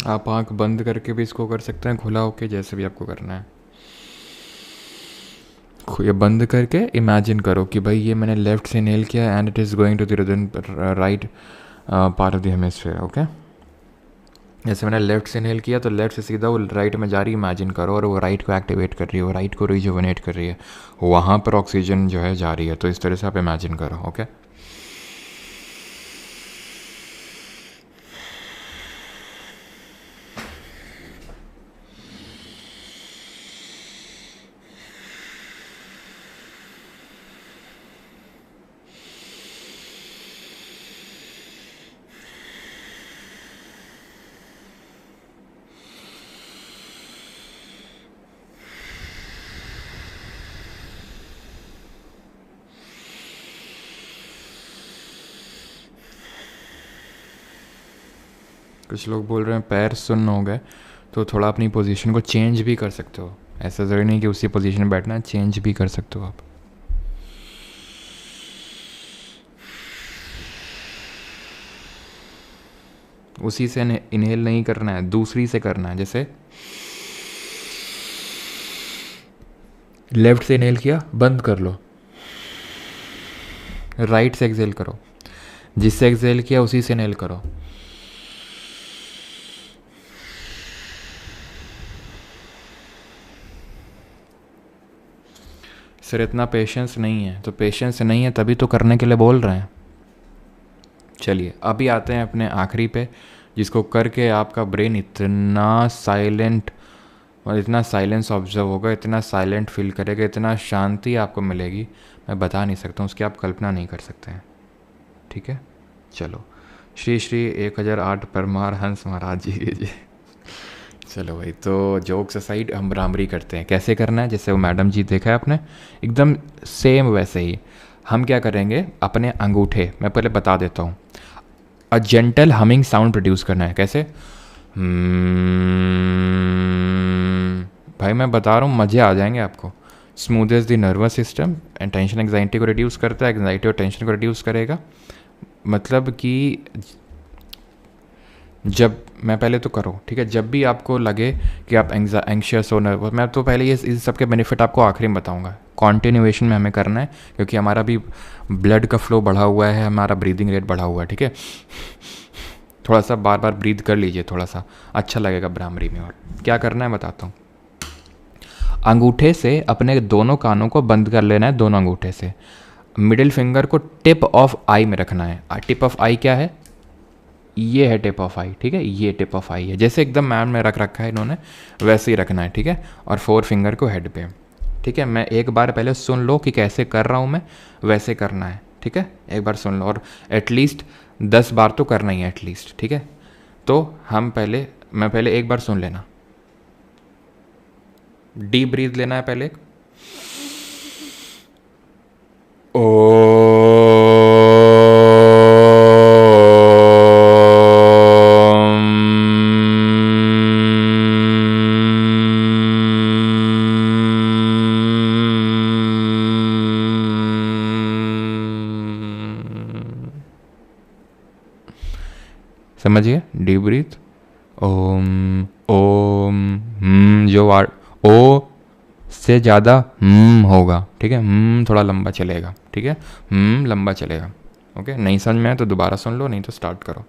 Speaker 1: आप आंख बंद करके भी इसको कर सकते हैं, खुला होके, जैसे भी आपको करना है। ये बंद करके इमेजिन करो कि भाई ये मैंने लेफ्ट से इनहेल किया and it is going to the right part of the hemisphere. Okay, जैसे मैंने लेफ्ट से इनहेल किया तो लेफ्ट से सीधा वो राइट में जा रही, इमेजिन करो, और वो राइट को एक्टिवेट कर रही है, वो राइट को रिजुवनेट कर रही है, वहाँ पर ऑक्सीजन जो है जा रही है। तो इस तरह से आप इमेजिन करो। ओके, कुछ लोग बोल रहे हैं पैर सुन्न हो गए, तो थोड़ा अपनी पोजीशन को चेंज भी कर सकते हो। ऐसा ज़रूरी नहीं कि उसी पोजीशन में बैठना है, चेंज भी कर सकते हो आप। उसी से इनहेल नहीं करना है, दूसरी से करना है। जैसे लेफ्ट से इनहेल किया, बंद कर लो, राइट से एक्सहेल करो, जिससे एक्सहेल किया उसी से इनहेल करो। सर इतना पेशेंस नहीं है, तो पेशेंस नहीं है तभी तो करने के लिए बोल रहे हैं। चलिए अभी आते हैं अपने आखिरी पे, जिसको करके आपका ब्रेन इतना साइलेंट और इतना साइलेंस ऑब्जर्व होगा, इतना साइलेंट फील करेगा, इतना शांति आपको मिलेगी, मैं बता नहीं सकता हूँ, उसकी आप कल्पना नहीं कर सकते हैं। ठीक है, चलो श्री श्री 1008 परमार हंस महाराज जी की जय। चलो भाई, तो जोक्स असाइड हम भ्रामरी करते हैं। कैसे करना है, जैसे वो मैडम जी देखा है आपने, एकदम सेम वैसे ही हम क्या करेंगे, अपने अंगूठे, मैं पहले बता देता हूँ, a gentle humming sound produce करना है। कैसे? भाई मैं बता रहा हूँ, मज़े आ जाएंगे आपको। Smoothes the nervous system and tension anxiety को रिड्यूस करता है, एंग्जाइटी और टेंशन को रिड्यूस करेगा। मतलब कि जब मैं पहले तो करो, ठीक है, जब भी आपको लगे कि आप एंग्शियस हो, नर्वस, मैं तो पहले ये इस सब के बेनिफिट आपको आखिरी में बताऊंगा। कॉन्टिन्यूएशन में हमें करना है, क्योंकि हमारा भी ब्लड का फ्लो बढ़ा हुआ है, हमारा ब्रीदिंग रेट बढ़ा हुआ है। ठीक है, थोड़ा सा बार बार ब्रीद कर लीजिए, थोड़ा सा अच्छा लगेगा भ्रामरी में। और क्या करना है बताता हूँ। अंगूठे से अपने दोनों कानों को बंद कर लेना है, दोनों अंगूठे से। मिडिल फिंगर को टिप ऑफ आई में रखना है। टिप ऑफ आई क्या है? ये है टिप ऑफ आई, ठीक है, ये टिप ऑफ आई है, जैसे एकदम मैम में रख रखा है इन्होंने, वैसे ही रखना है। ठीक है, और 4 फिंगर को हेड पे। ठीक है, मैं एक बार पहले सुन लो कि कैसे कर रहा हूँ मैं, वैसे करना है। ठीक है, एक बार सुन लो, और एटलीस्ट 10 बार तो करना ही है एटलीस्ट। ठीक है, तो मैं पहले एक बार सुन लेना। डीप ब्रीथ लेना है पहले। समझिए, डीप ब्रीथ। ओम ओम। जो ओ से ज़्यादा होगा। ठीक है, थोड़ा लंबा चलेगा। ठीक है, लंबा चलेगा। ओके, नहीं समझ में आए तो दोबारा सुन लो, नहीं तो स्टार्ट करो।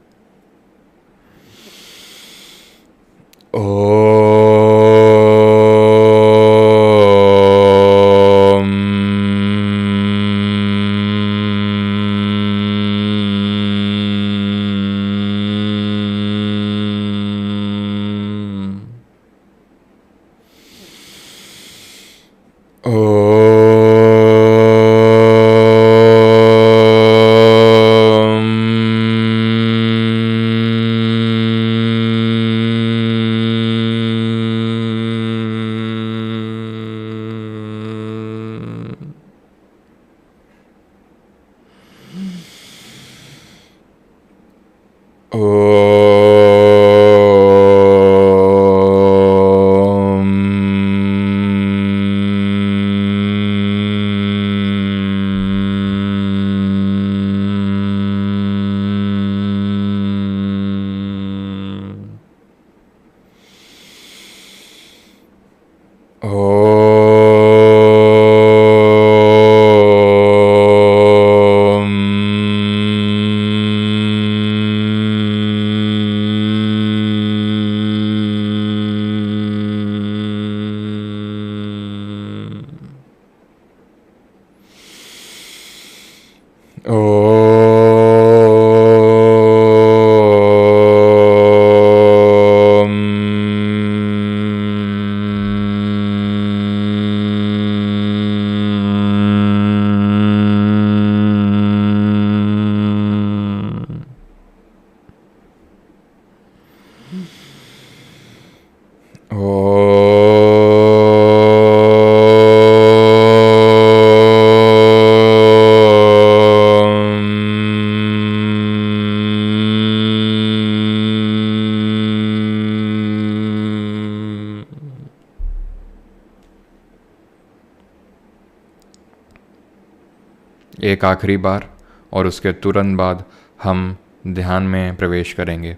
Speaker 1: एक आखिरी बार, और उसके तुरंत बाद हम ध्यान में प्रवेश करेंगे।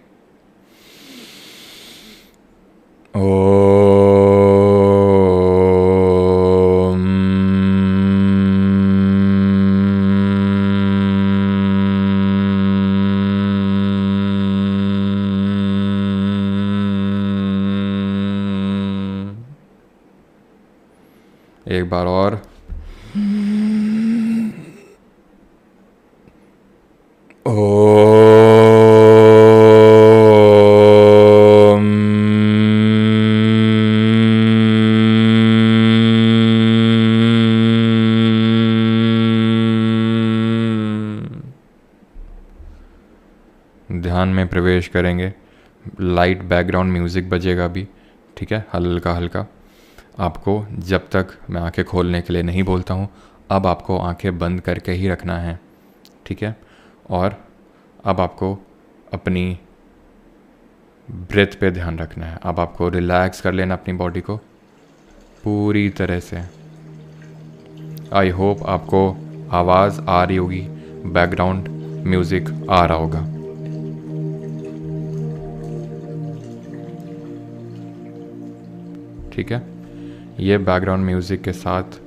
Speaker 1: ओम बार और। ध्यान में प्रवेश करेंगे। लाइट बैकग्राउंड म्यूज़िक बजेगा भी, ठीक है, हल्का हल्का। आपको जब तक मैं आंखें खोलने के लिए नहीं बोलता हूँ, अब आपको आंखें बंद करके ही रखना है, ठीक है। और अब आपको अपनी ब्रेथ पे ध्यान रखना है। अब आपको रिलैक्स कर लेना अपनी बॉडी को पूरी तरह से। आई होप आपको आवाज़ आ रही होगी, बैकग्राउंड म्यूज़िक आ रहा होगा। ठीक है, ये बैकग्राउंड म्यूज़िक के साथ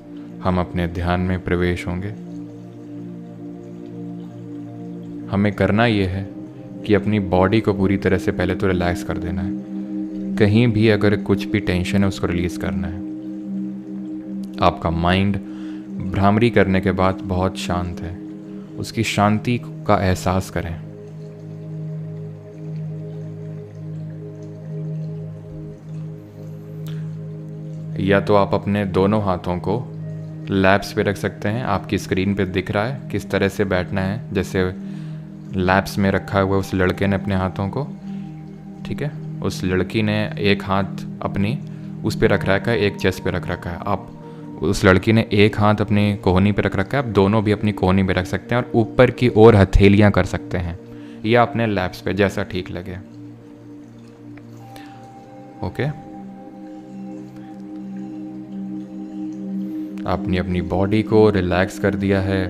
Speaker 1: हम अपने ध्यान में प्रवेश होंगे। हमें करना ये है कि अपनी बॉडी को पूरी तरह से पहले तो रिलैक्स कर देना है। कहीं भी अगर कुछ भी टेंशन है उसको रिलीज़ करना है। आपका माइंड भ्रामरी करने के बाद बहुत शांत है, उसकी शांति का एहसास करें। या तो आप अपने दोनों हाथों को लैप्स पे रख सकते हैं। आपकी स्क्रीन पे दिख रहा है किस तरह से बैठना है, जैसे लैप्स में रखा हुआ उस लड़के ने अपने हाथों को, ठीक है। उस लड़की ने एक हाथ अपनी उस पे रख रखा है, एक चेस्ट पे रख रखा है। आप उस लड़की ने एक हाथ अपनी कोहनी पे रख रखा है, आप दोनों भी अपनी कोहनी पे रख सकते हैं और ऊपर की ओर हथेलियां कर सकते हैं, या अपने लैप्स पे, जैसा ठीक लगे। ओके, आपने अपनी बॉडी को रिलैक्स कर दिया है।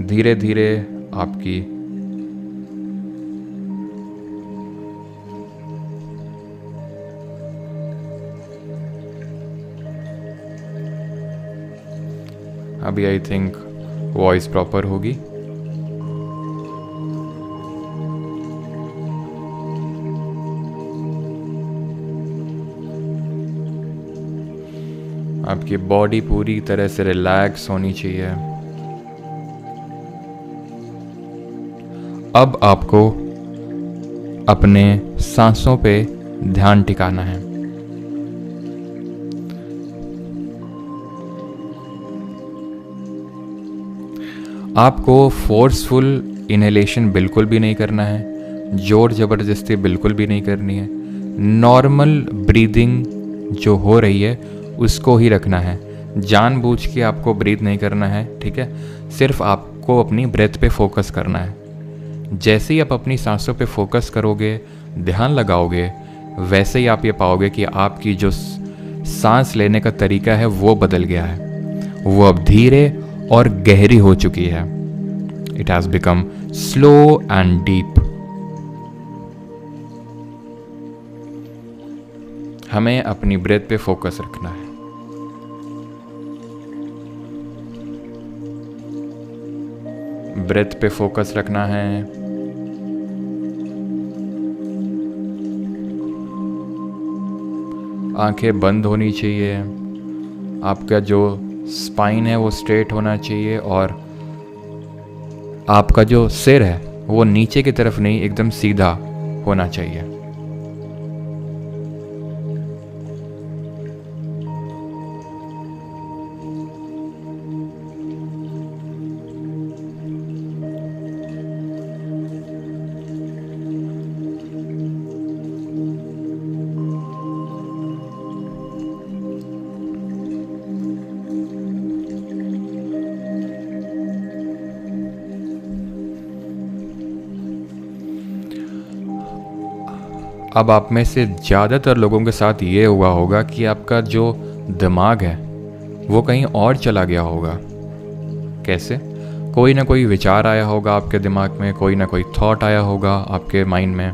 Speaker 1: धीरे धीरे आपकी अभी आई थिंक वॉइस प्रॉपर होगी। आपकी बॉडी पूरी तरह से रिलैक्स होनी चाहिए। अब आपको अपने सांसों पे ध्यान टिकाना है। आपको फोर्सफुल इनहेलेशन बिल्कुल भी नहीं करना है, जोर ज़बरदस्ती बिल्कुल भी नहीं करनी है। नॉर्मल ब्रीदिंग जो हो रही है उसको ही रखना है। जानबूझ के आपको ब्रीथ नहीं करना है, ठीक है। सिर्फ आपको अपनी ब्रेथ पे फोकस करना है। जैसे ही आप अपनी सांसों पे फोकस करोगे, ध्यान लगाओगे, वैसे ही आप ये पाओगे कि आपकी जो सांस लेने का तरीका है वो बदल गया है। वो अब धीरे और गहरी हो चुकी है। It has become slow and deep. हमें अपनी ब्रेथ पे फोकस रखना है। ब्रेथ पे फोकस रखना है। आंखें बंद होनी चाहिए। आपका जो स्पाइन है वो स्ट्रेट होना चाहिए और आपका जो सिर है वो नीचे की तरफ नहीं, एकदम सीधा होना चाहिए। अब आप में से ज़्यादातर लोगों के साथ ये हुआ होगा कि आपका जो दिमाग है वो कहीं और चला गया होगा। कैसे? कोई ना कोई विचार आया होगा आपके दिमाग में, कोई ना कोई थॉट आया होगा आपके माइंड में।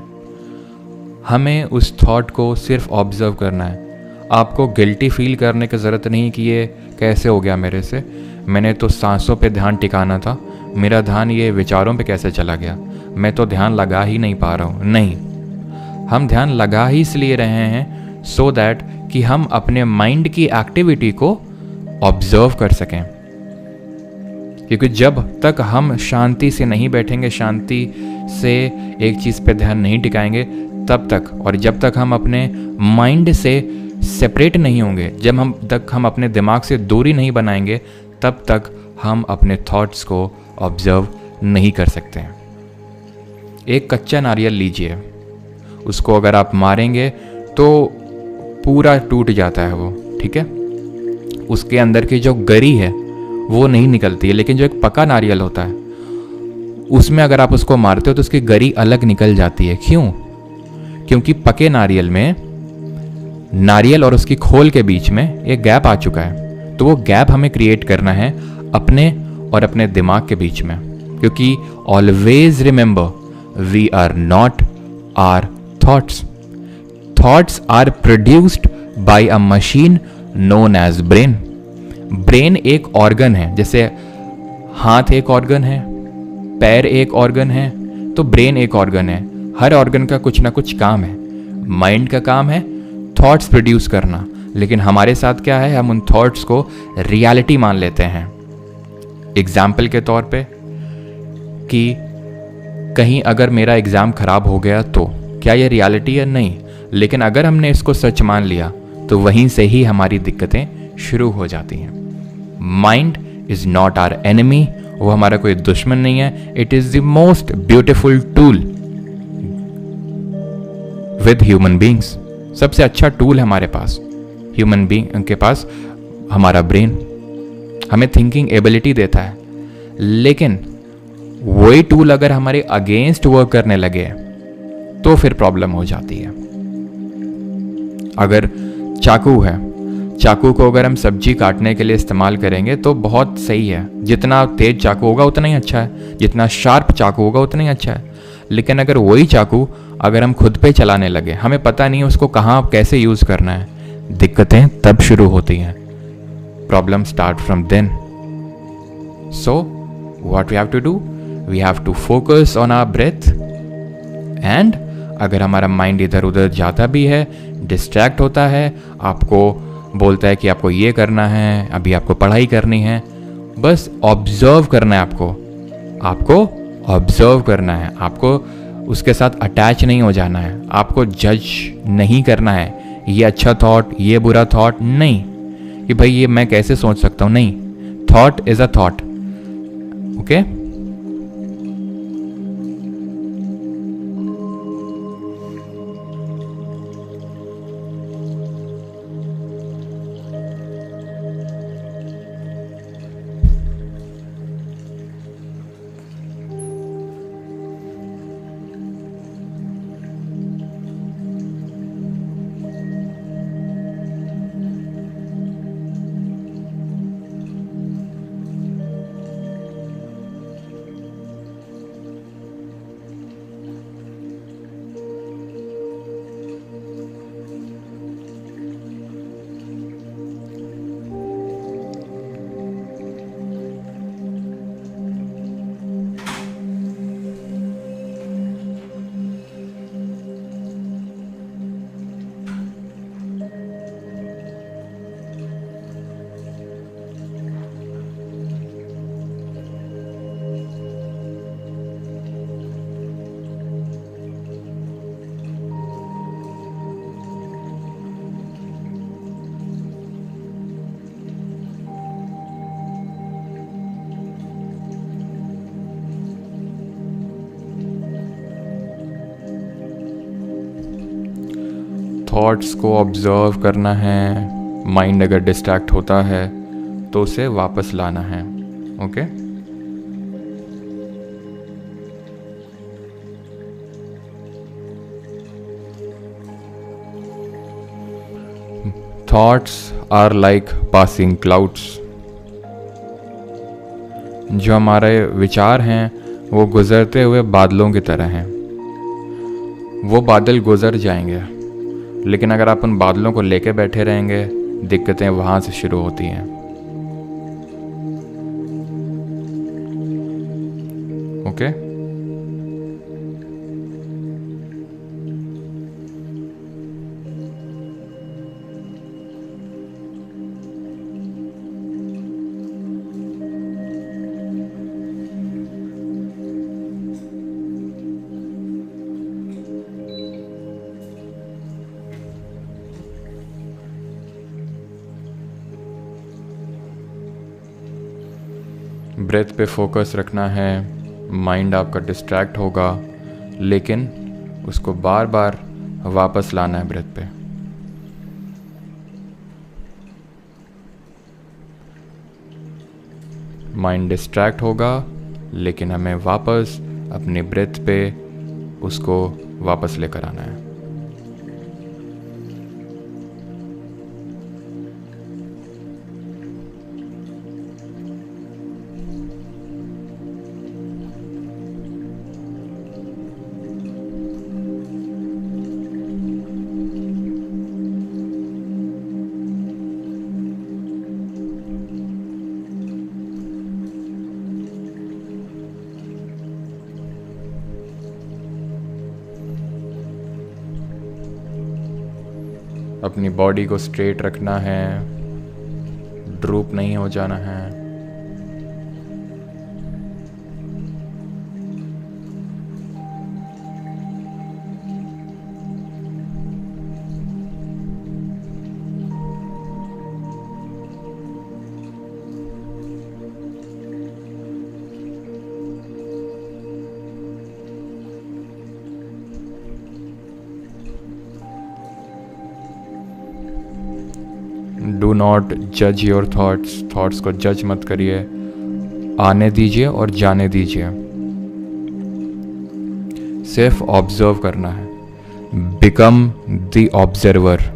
Speaker 1: हमें उस थॉट को सिर्फ ऑब्जर्व करना है। आपको गिल्टी फील करने की ज़रूरत नहीं कि ये कैसे हो गया मेरे से, मैंने तो सांसों पे ध्यान टिकाना था, मेरा ध्यान ये विचारों पे कैसे चला गया, मैं तो ध्यान लगा ही नहीं पा रहा हूँ। नहीं, हम ध्यान लगा ही इसलिए रहे हैं सो दैट कि हम अपने माइंड की एक्टिविटी को ऑब्जर्व कर सकें। क्योंकि जब तक हम शांति से नहीं बैठेंगे, शांति से एक चीज़ पे ध्यान नहीं टिकाएंगे, तब तक, और जब तक हम अपने माइंड से सेपरेट नहीं होंगे, जब हम अपने दिमाग से दूरी नहीं बनाएंगे, तब तक हम अपने थॉट्स को ऑब्जर्व नहीं कर सकते हैं। एक कच्चा नारियल लीजिए, उसको अगर आप मारेंगे तो पूरा टूट जाता है वो, ठीक है, उसके अंदर की जो गरी है वो नहीं निकलती है। लेकिन जो एक पका नारियल होता है, उसमें अगर आप उसको मारते हो तो उसकी गरी अलग निकल जाती है। क्यों? क्योंकि पके नारियल में नारियल और उसकी खोल के बीच में एक गैप आ चुका है। तो वो गैप हमें क्रिएट करना है अपने और अपने दिमाग के बीच में। क्योंकि always remember, we are not our thoughts. Thoughts are produced by a machine known as brain. Brain एक ऑर्गन है, जैसे हाथ एक ऑर्गन है, पैर एक ऑर्गन है, तो ब्रेन एक ऑर्गन है। हर ऑर्गन का कुछ ना कुछ काम है। माइंड का काम है थॉट्स प्रोड्यूस करना, लेकिन हमारे साथ क्या है, हम उन थॉट्स को रियलिटी मान लेते हैं। एग्जाम्पल के तौर पे कि कहीं अगर मेरा एग्ज़ाम खराब हो गया तो क्या ये रियलिटी है? नहीं। लेकिन अगर हमने इसको सच मान लिया तो वहीं से ही हमारी दिक्कतें शुरू हो जाती हैं। Mind is not our enemy, वो हमारा कोई दुश्मन नहीं है। It is the most beautiful tool with human beings. सबसे अच्छा टूल है हमारे पास, ह्यूमन बींग के पास हमारा ब्रेन हमें थिंकिंग एबिलिटी देता है। लेकिन वही टूल अगर हमारे अगेंस्ट वर्क करने लगे तो फिर प्रॉब्लम हो जाती है। अगर चाकू है, चाकू को अगर हम सब्जी काटने के लिए इस्तेमाल करेंगे तो बहुत सही है, जितना तेज चाकू होगा उतना ही अच्छा है, जितना शार्प चाकू होगा उतना ही अच्छा है। लेकिन अगर वही चाकू अगर हम खुद पे चलाने लगे, हमें पता नहीं है उसको कहाँ कैसे यूज़ करना है, दिक्कतें तब शुरू होती हैं। Problem start from then. So what we have to do, we have to focus on our breath. And अगर हमारा माइंड इधर उधर जाता भी है, डिस्ट्रैक्ट होता है, आपको बोलता है कि आपको ये करना है, अभी आपको पढ़ाई करनी है, बस ऑब्जर्व करना है। आपको ऑब्जर्व करना है, आपको उसके साथ अटैच नहीं हो जाना है, आपको जज नहीं करना है, ये अच्छा थॉट, ये बुरा थॉट नहीं, कि भाई ये मैं कैसे सोच सकता हूँ। नहीं, thought is a thought. Okay, thoughts को ऑब्जर्व करना है। माइंड अगर डिस्ट्रैक्ट होता है तो उसे वापस लाना है। Okay, thoughts are like passing clouds. जो हमारे विचार हैं वो गुजरते हुए बादलों की तरह हैं। वो बादल गुजर जाएंगे, लेकिन अगर आप उन बादलों को लेके बैठे रहेंगे, दिक्कतें वहाँ से शुरू होती हैं। ओके, ब्रेथ पे फोकस रखना है। माइंड आपका डिस्ट्रैक्ट होगा, लेकिन उसको बार बार वापस लाना है ब्रेथ पे। माइंड डिस्ट्रैक्ट होगा, लेकिन हमें वापस अपनी ब्रेथ पे उसको वापस लेकर आना है। अपनी बॉडी को स्ट्रेट रखना है, ड्रूप नहीं हो जाना है। डू नॉट जज योर थॉट्स को जज मत करिए, आने दीजिए और जाने दीजिए। सिर्फ ऑब्जर्व करना है। Become the observer.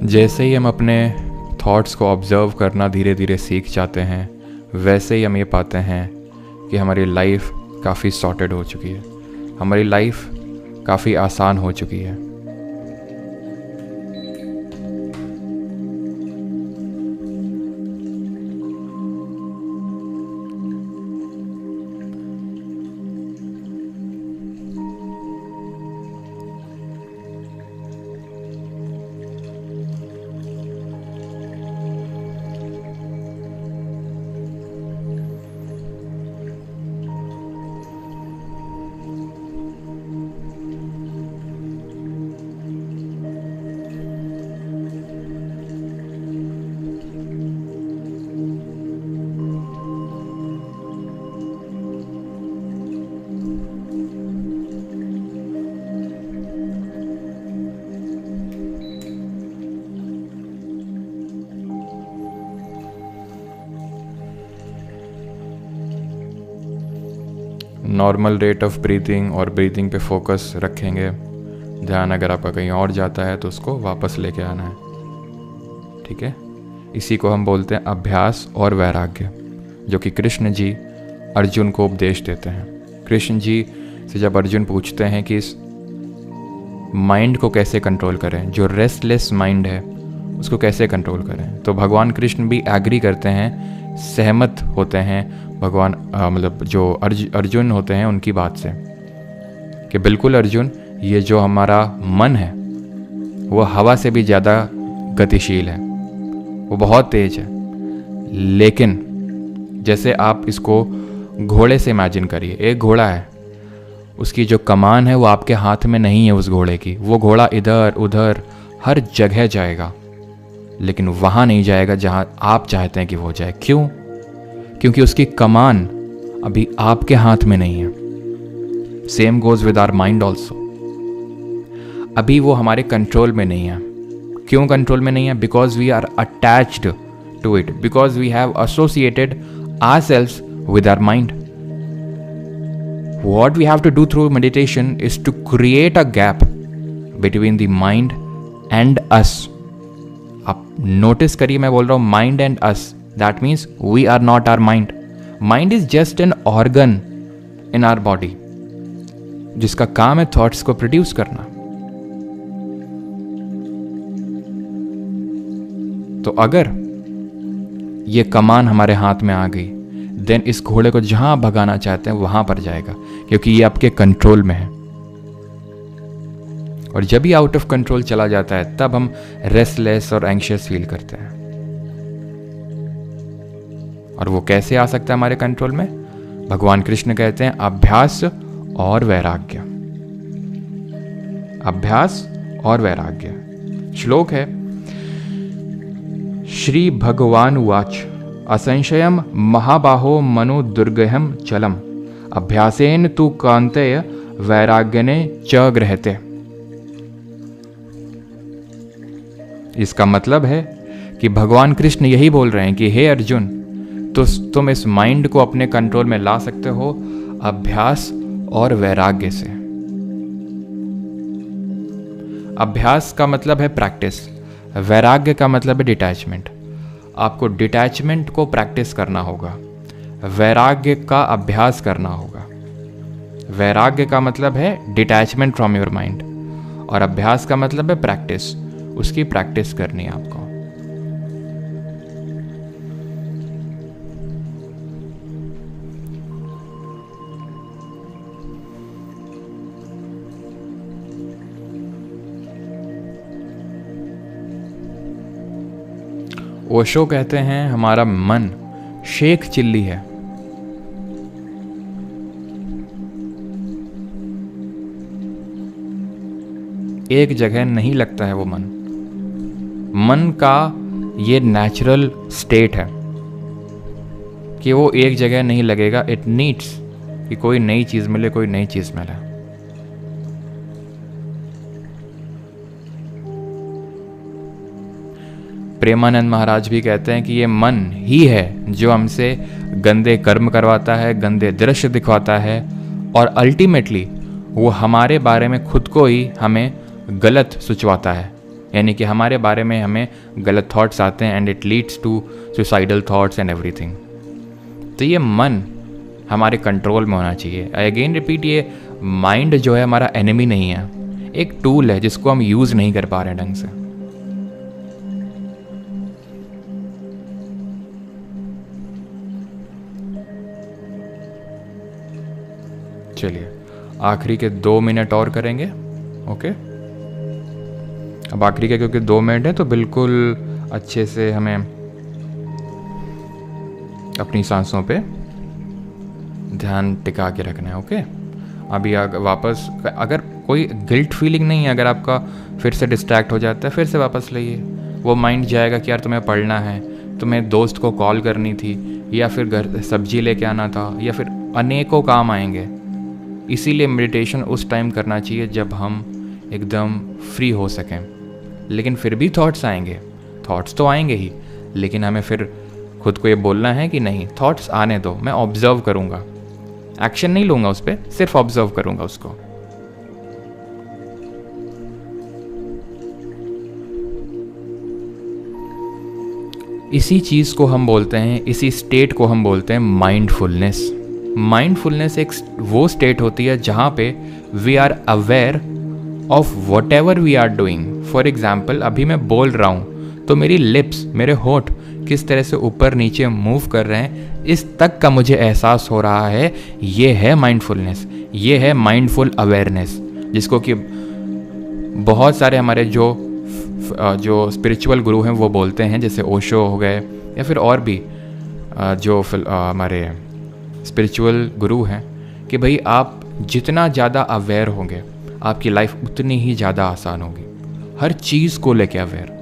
Speaker 1: जैसे ही हम अपने थॉट्स को ऑब्ज़र्व करना धीरे धीरे सीख जाते हैं, वैसे ही हम ये पाते हैं कि हमारी लाइफ काफ़ी सॉर्टेड हो चुकी है, हमारी लाइफ काफ़ी आसान हो चुकी है। नॉर्मल रेट ऑफ ब्रीथिंग और ब्रीथिंग पे फोकस रखेंगे। ध्यान अगर आपका कहीं और जाता है तो उसको वापस लेके आना है, ठीक है। इसी को हम बोलते हैं अभ्यास और वैराग्य, जो कि कृष्ण जी अर्जुन को उपदेश देते हैं। कृष्ण जी से जब अर्जुन पूछते हैं कि इस माइंड को कैसे कंट्रोल करें, जो रेस्टलेस माइंड है उसको कैसे कंट्रोल करें, तो भगवान कृष्ण भी एग्री करते हैं, सहमत होते हैं भगवान मतलब जो अर्जुन होते हैं उनकी बात से, कि बिल्कुल अर्जुन, ये जो हमारा मन है वो हवा से भी ज़्यादा गतिशील है, वो बहुत तेज है। लेकिन जैसे आप इसको घोड़े से इमेजिन करिए, एक घोड़ा है, उसकी जो कमान है वो आपके हाथ में नहीं है उस घोड़े की। वो घोड़ा इधर उधर हर जगह जाएगा, लेकिन वहाँ नहीं जाएगा जहाँ आप चाहते हैं कि वो जाए। क्यों? क्योंकि उसकी कमान अभी आपके हाथ में नहीं है। Same goes with our mind also. अभी वो हमारे कंट्रोल में नहीं है। क्यों कंट्रोल में नहीं है? Because we are attached to it, because we have associated ourselves with our mind. What we have to do through meditation is to create a gap between the mind and us. आप नोटिस करिए, मैं बोल रहा हूँ mind and us. That means we are not our mind. Mind is just an organ in our body, जिसका काम है थॉट्स को प्रोड्यूस करना। तो अगर ये कमान हमारे हाथ में आ गई, देन इस घोड़े को जहां आप भगाना चाहते हैं वहां पर जाएगा, क्योंकि ये आपके कंट्रोल में है। और जब ही आउट ऑफ कंट्रोल चला जाता है तब हम रेस्टलेस और एंग्शियस फील करते हैं। और वो कैसे आ सकता है हमारे कंट्रोल में? भगवान कृष्ण कहते हैं अभ्यास और वैराग्य। अभ्यास और वैराग्य। श्लोक है, श्री भगवान उवाच असंशयम महाबाहो मनो दुर्गहम चलम अभ्यासेन तु कांतेय वैराग्यने च गृहते। इसका मतलब है कि भगवान कृष्ण यही बोल रहे हैं कि हे अर्जुन, तो तुम इस माइंड को अपने कंट्रोल में ला सकते हो अभ्यास और वैराग्य से। अभ्यास का मतलब है प्रैक्टिस, वैराग्य का मतलब है डिटैचमेंट। आपको डिटैचमेंट को प्रैक्टिस करना होगा, वैराग्य का अभ्यास करना होगा। वैराग्य का मतलब है डिटैचमेंट फ्रॉम योर माइंड, और अभ्यास का मतलब है प्रैक्टिस। उसकी प्रैक्टिस करनी है आपको। ओशो कहते हैं हमारा मन शेख चिल्ली है। एक जगह नहीं लगता है वो मन। मन का ये नेचुरल स्टेट है कि वो एक जगह नहीं लगेगा। इट नीड्स कि कोई नई चीज मिले, कोई नई चीज मिले। प्रेमानंद महाराज भी कहते हैं कि ये मन ही है जो हमसे गंदे कर्म करवाता है, गंदे दृश्य दिखवाता है, और अल्टीमेटली वो हमारे बारे में खुद को ही हमें गलत सोचवाता है। यानी कि हमारे बारे में हमें गलत थॉट्स आते हैं, and it leads to suicidal thoughts and everything. तो ये मन हमारे कंट्रोल में होना चाहिए। आई अगेन रिपीट, ये माइंड जो है हमारा एनिमी नहीं है, एक टूल है जिसको हम यूज नहीं कर पा रहे ढंग से। चलिए आखिरी के 2 मिनट और करेंगे। ओके, अब आखिरी के क्योंकि 2 मिनट है तो बिल्कुल अच्छे से हमें अपनी सांसों पे ध्यान टिका के रखना है। ओके, अभी वापस, अगर कोई गिल्ट फीलिंग नहीं है, अगर आपका फिर से डिस्ट्रैक्ट हो जाता है, फिर से वापस लाइए। वो माइंड जाएगा कि यार तुम्हें पढ़ना है, तुम्हें दोस्त को कॉल करनी थी, या फिर घर सब्जी लेके आना था, या फिर अनेकों काम आएंगे। इसीलिए मेडिटेशन उस टाइम करना चाहिए जब हम एकदम फ्री हो सकें। लेकिन फिर भी थॉट्स आएंगे, थॉट्स तो आएंगे ही, लेकिन हमें फिर खुद को ये बोलना है कि नहीं, थॉट्स आने दो, मैं ऑब्जर्व करूँगा, एक्शन नहीं लूँगा उस पर, सिर्फ ऑब्जर्व करूँगा उसको। इसी चीज़ को हम बोलते हैं, इसी स्टेट को हम बोलते हैं माइंडफुलनेस। माइंडफुलनेस एक वो स्टेट होती है जहाँ पे we are aware of whatever we are doing. For example, अभी मैं बोल रहा हूँ तो मेरी लिप्स, मेरे होठ किस तरह से ऊपर नीचे मूव कर रहे हैं, इस तक का मुझे एहसास हो रहा है। ये है माइंडफुलनेस, ये है माइंडफुल अवेयरनेस, जिसको कि बहुत सारे हमारे जो स्पिरिचुअल गुरु हैं वो बोलते हैं, जैसे ओशो हो गए, या फिर और भी जो हमारे स्पिरिचुअल गुरु हैं, कि भाई आप जितना ज़्यादा अवेयर होंगे आपकी लाइफ उतनी ही ज़्यादा आसान होगी। हर चीज़ को लेके अवेयर।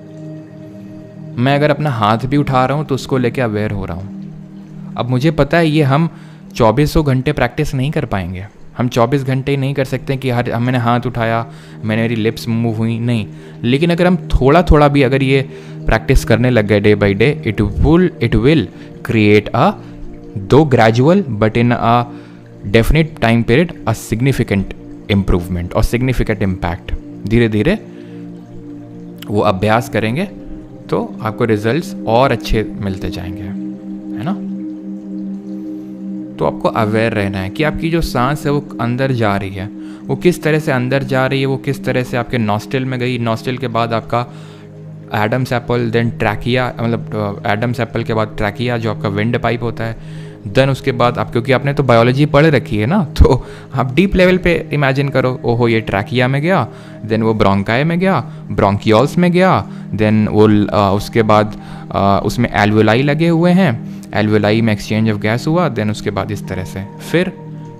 Speaker 1: मैं अगर अपना हाथ भी उठा रहा हूँ तो उसको लेके अवेयर हो रहा हूँ। अब मुझे पता है ये हम 2400 घंटे प्रैक्टिस नहीं कर पाएंगे, हम 24 घंटे ही नहीं कर सकते कि हर मैंने हाथ उठाया, मेरी लिप्स मूव हुई, नहीं। लेकिन अगर हम थोड़ा थोड़ा भी अगर ये प्रैक्टिस करने लग गए day by day, it will create a, though gradual but in a definite time period, a significant improvement और सिग्निफिकेंट इम्पैक्ट। धीरे धीरे वो अभ्यास करेंगे तो आपको रिजल्ट्स और अच्छे मिलते जाएंगे, है ना। तो आपको अवेयर रहना है कि आपकी जो सांस है वो अंदर जा रही है, वो किस तरह से अंदर जा रही है, वो किस तरह से आपके नॉस्ट्रिल में गई, नॉस्ट्रिल के बाद आपका एडम्स एप्पल, देन ट्रैकिया, मतलब एडम्स एप्पल के बाद ट्रैकिया जो आपका विंड पाइप होता है, देन उसके बाद आप, क्योंकि आपने तो बायोलॉजी पढ़ रखी है ना, तो आप डीप लेवल पे इमेजिन करो, ओहो ये ट्रैकिया में गया, देन वो ब्रोंकाई में गया, ब्रोंकियोल्स में गया, देन वो उसके बाद उसमें एल्वुलाई लगे हुए हैं, एल्वुलाई में एक्सचेंज ऑफ गैस हुआ, देन उसके बाद इस तरह से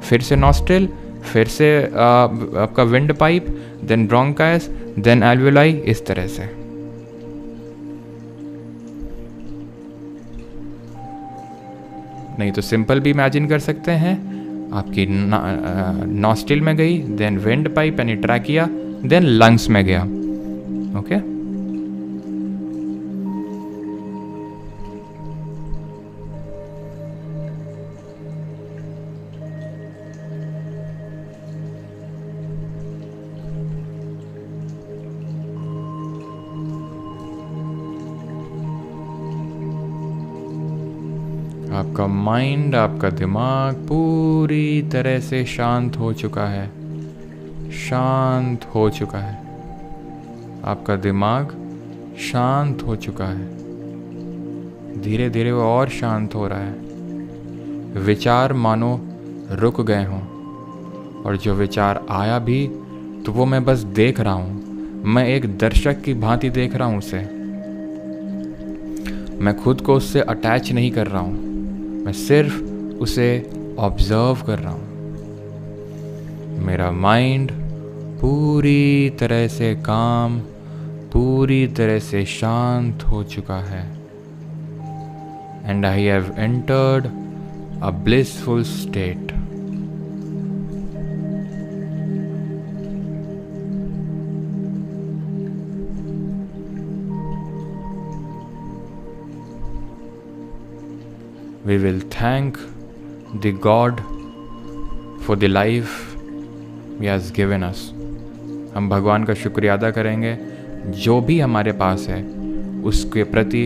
Speaker 1: फिर से नॉस्ट्रिल, फिर से आपका wind pipe, then bronchi, then alveoli, इस तरह से। नहीं तो सिंपल भी इमेजिन कर सकते हैं, आपकी नॉस्ट्रिल में गई, देन विंड पाइप यानी ट्रैकिया, देन लंग्स में गया। ओके आपका माइंड, आपका दिमाग पूरी तरह से शांत हो चुका है, शांत हो चुका है, आपका दिमाग शांत हो चुका है, धीरे धीरे वो और शांत हो रहा है। विचार मानो रुक गए हों, और जो विचार आया भी तो वो मैं बस देख रहा हूँ, मैं एक दर्शक की भांति देख रहा हूँ उसे, मैं खुद को उससे अटैच नहीं कर रहा हूँ, मैं सिर्फ उसे ऑब्जर्व कर रहा हूँ। मेरा माइंड पूरी तरह से काम, पूरी तरह से शांत हो चुका है, and I have entered a blissful state. We will thank the God for the life He has given us. हम भगवान का शुक्रिया अदा करेंगे, जो भी हमारे पास है उसके प्रति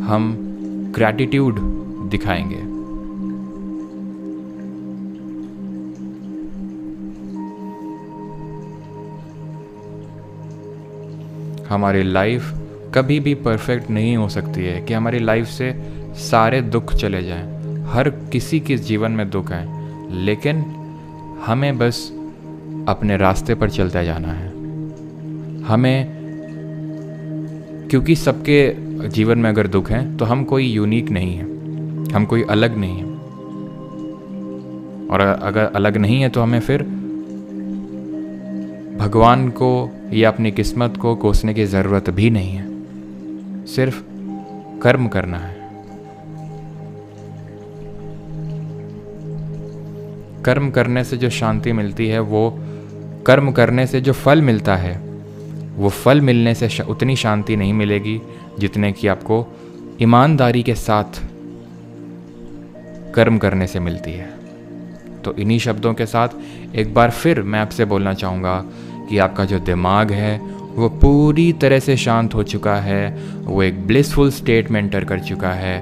Speaker 1: हम ग्रैटिट्यूड दिखाएंगे। हमारी लाइफ कभी भी परफेक्ट नहीं हो सकती है कि हमारी लाइफ से सारे दुख चले जाएं। हर किसी के जीवन में दुख है, लेकिन हमें बस अपने रास्ते पर चलते जाना है। हमें, क्योंकि सबके जीवन में अगर दुख है तो हम कोई यूनिक नहीं है, हम कोई अलग नहीं है, और अगर अलग नहीं है तो हमें फिर भगवान को या अपनी किस्मत को कोसने की ज़रूरत भी नहीं है, सिर्फ कर्म करना है। कर्म करने से जो शांति मिलती है, वो कर्म करने से जो फल मिलता है, वो फल मिलने से उतनी शांति नहीं मिलेगी जितने कि आपको ईमानदारी के साथ कर्म करने से मिलती है। तो इन्हीं शब्दों के साथ एक बार फिर मैं आपसे बोलना चाहूँगा कि आपका जो दिमाग है वो पूरी तरह से शांत हो चुका है, वो एक ब्लिसफुल स्टेट में एंटर कर चुका है,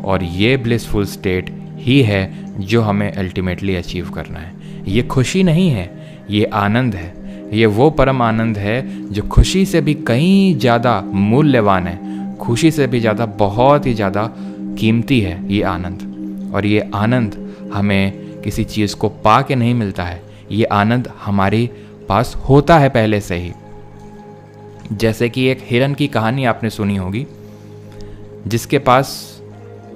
Speaker 1: और ये ब्लिसफुल स्टेट ही है जो हमें अल्टीमेटली अचीव करना है। ये खुशी नहीं है, ये आनंद है, ये वो परम आनंद है जो खुशी से भी कहीं ज़्यादा मूल्यवान है, खुशी से भी ज़्यादा, बहुत ही ज़्यादा कीमती है ये आनंद। और ये आनंद हमें किसी चीज़ को पा के नहीं मिलता है, ये आनंद हमारे पास होता है पहले से ही। जैसे कि एक हिरन की कहानी आपने सुनी होगी, जिसके पास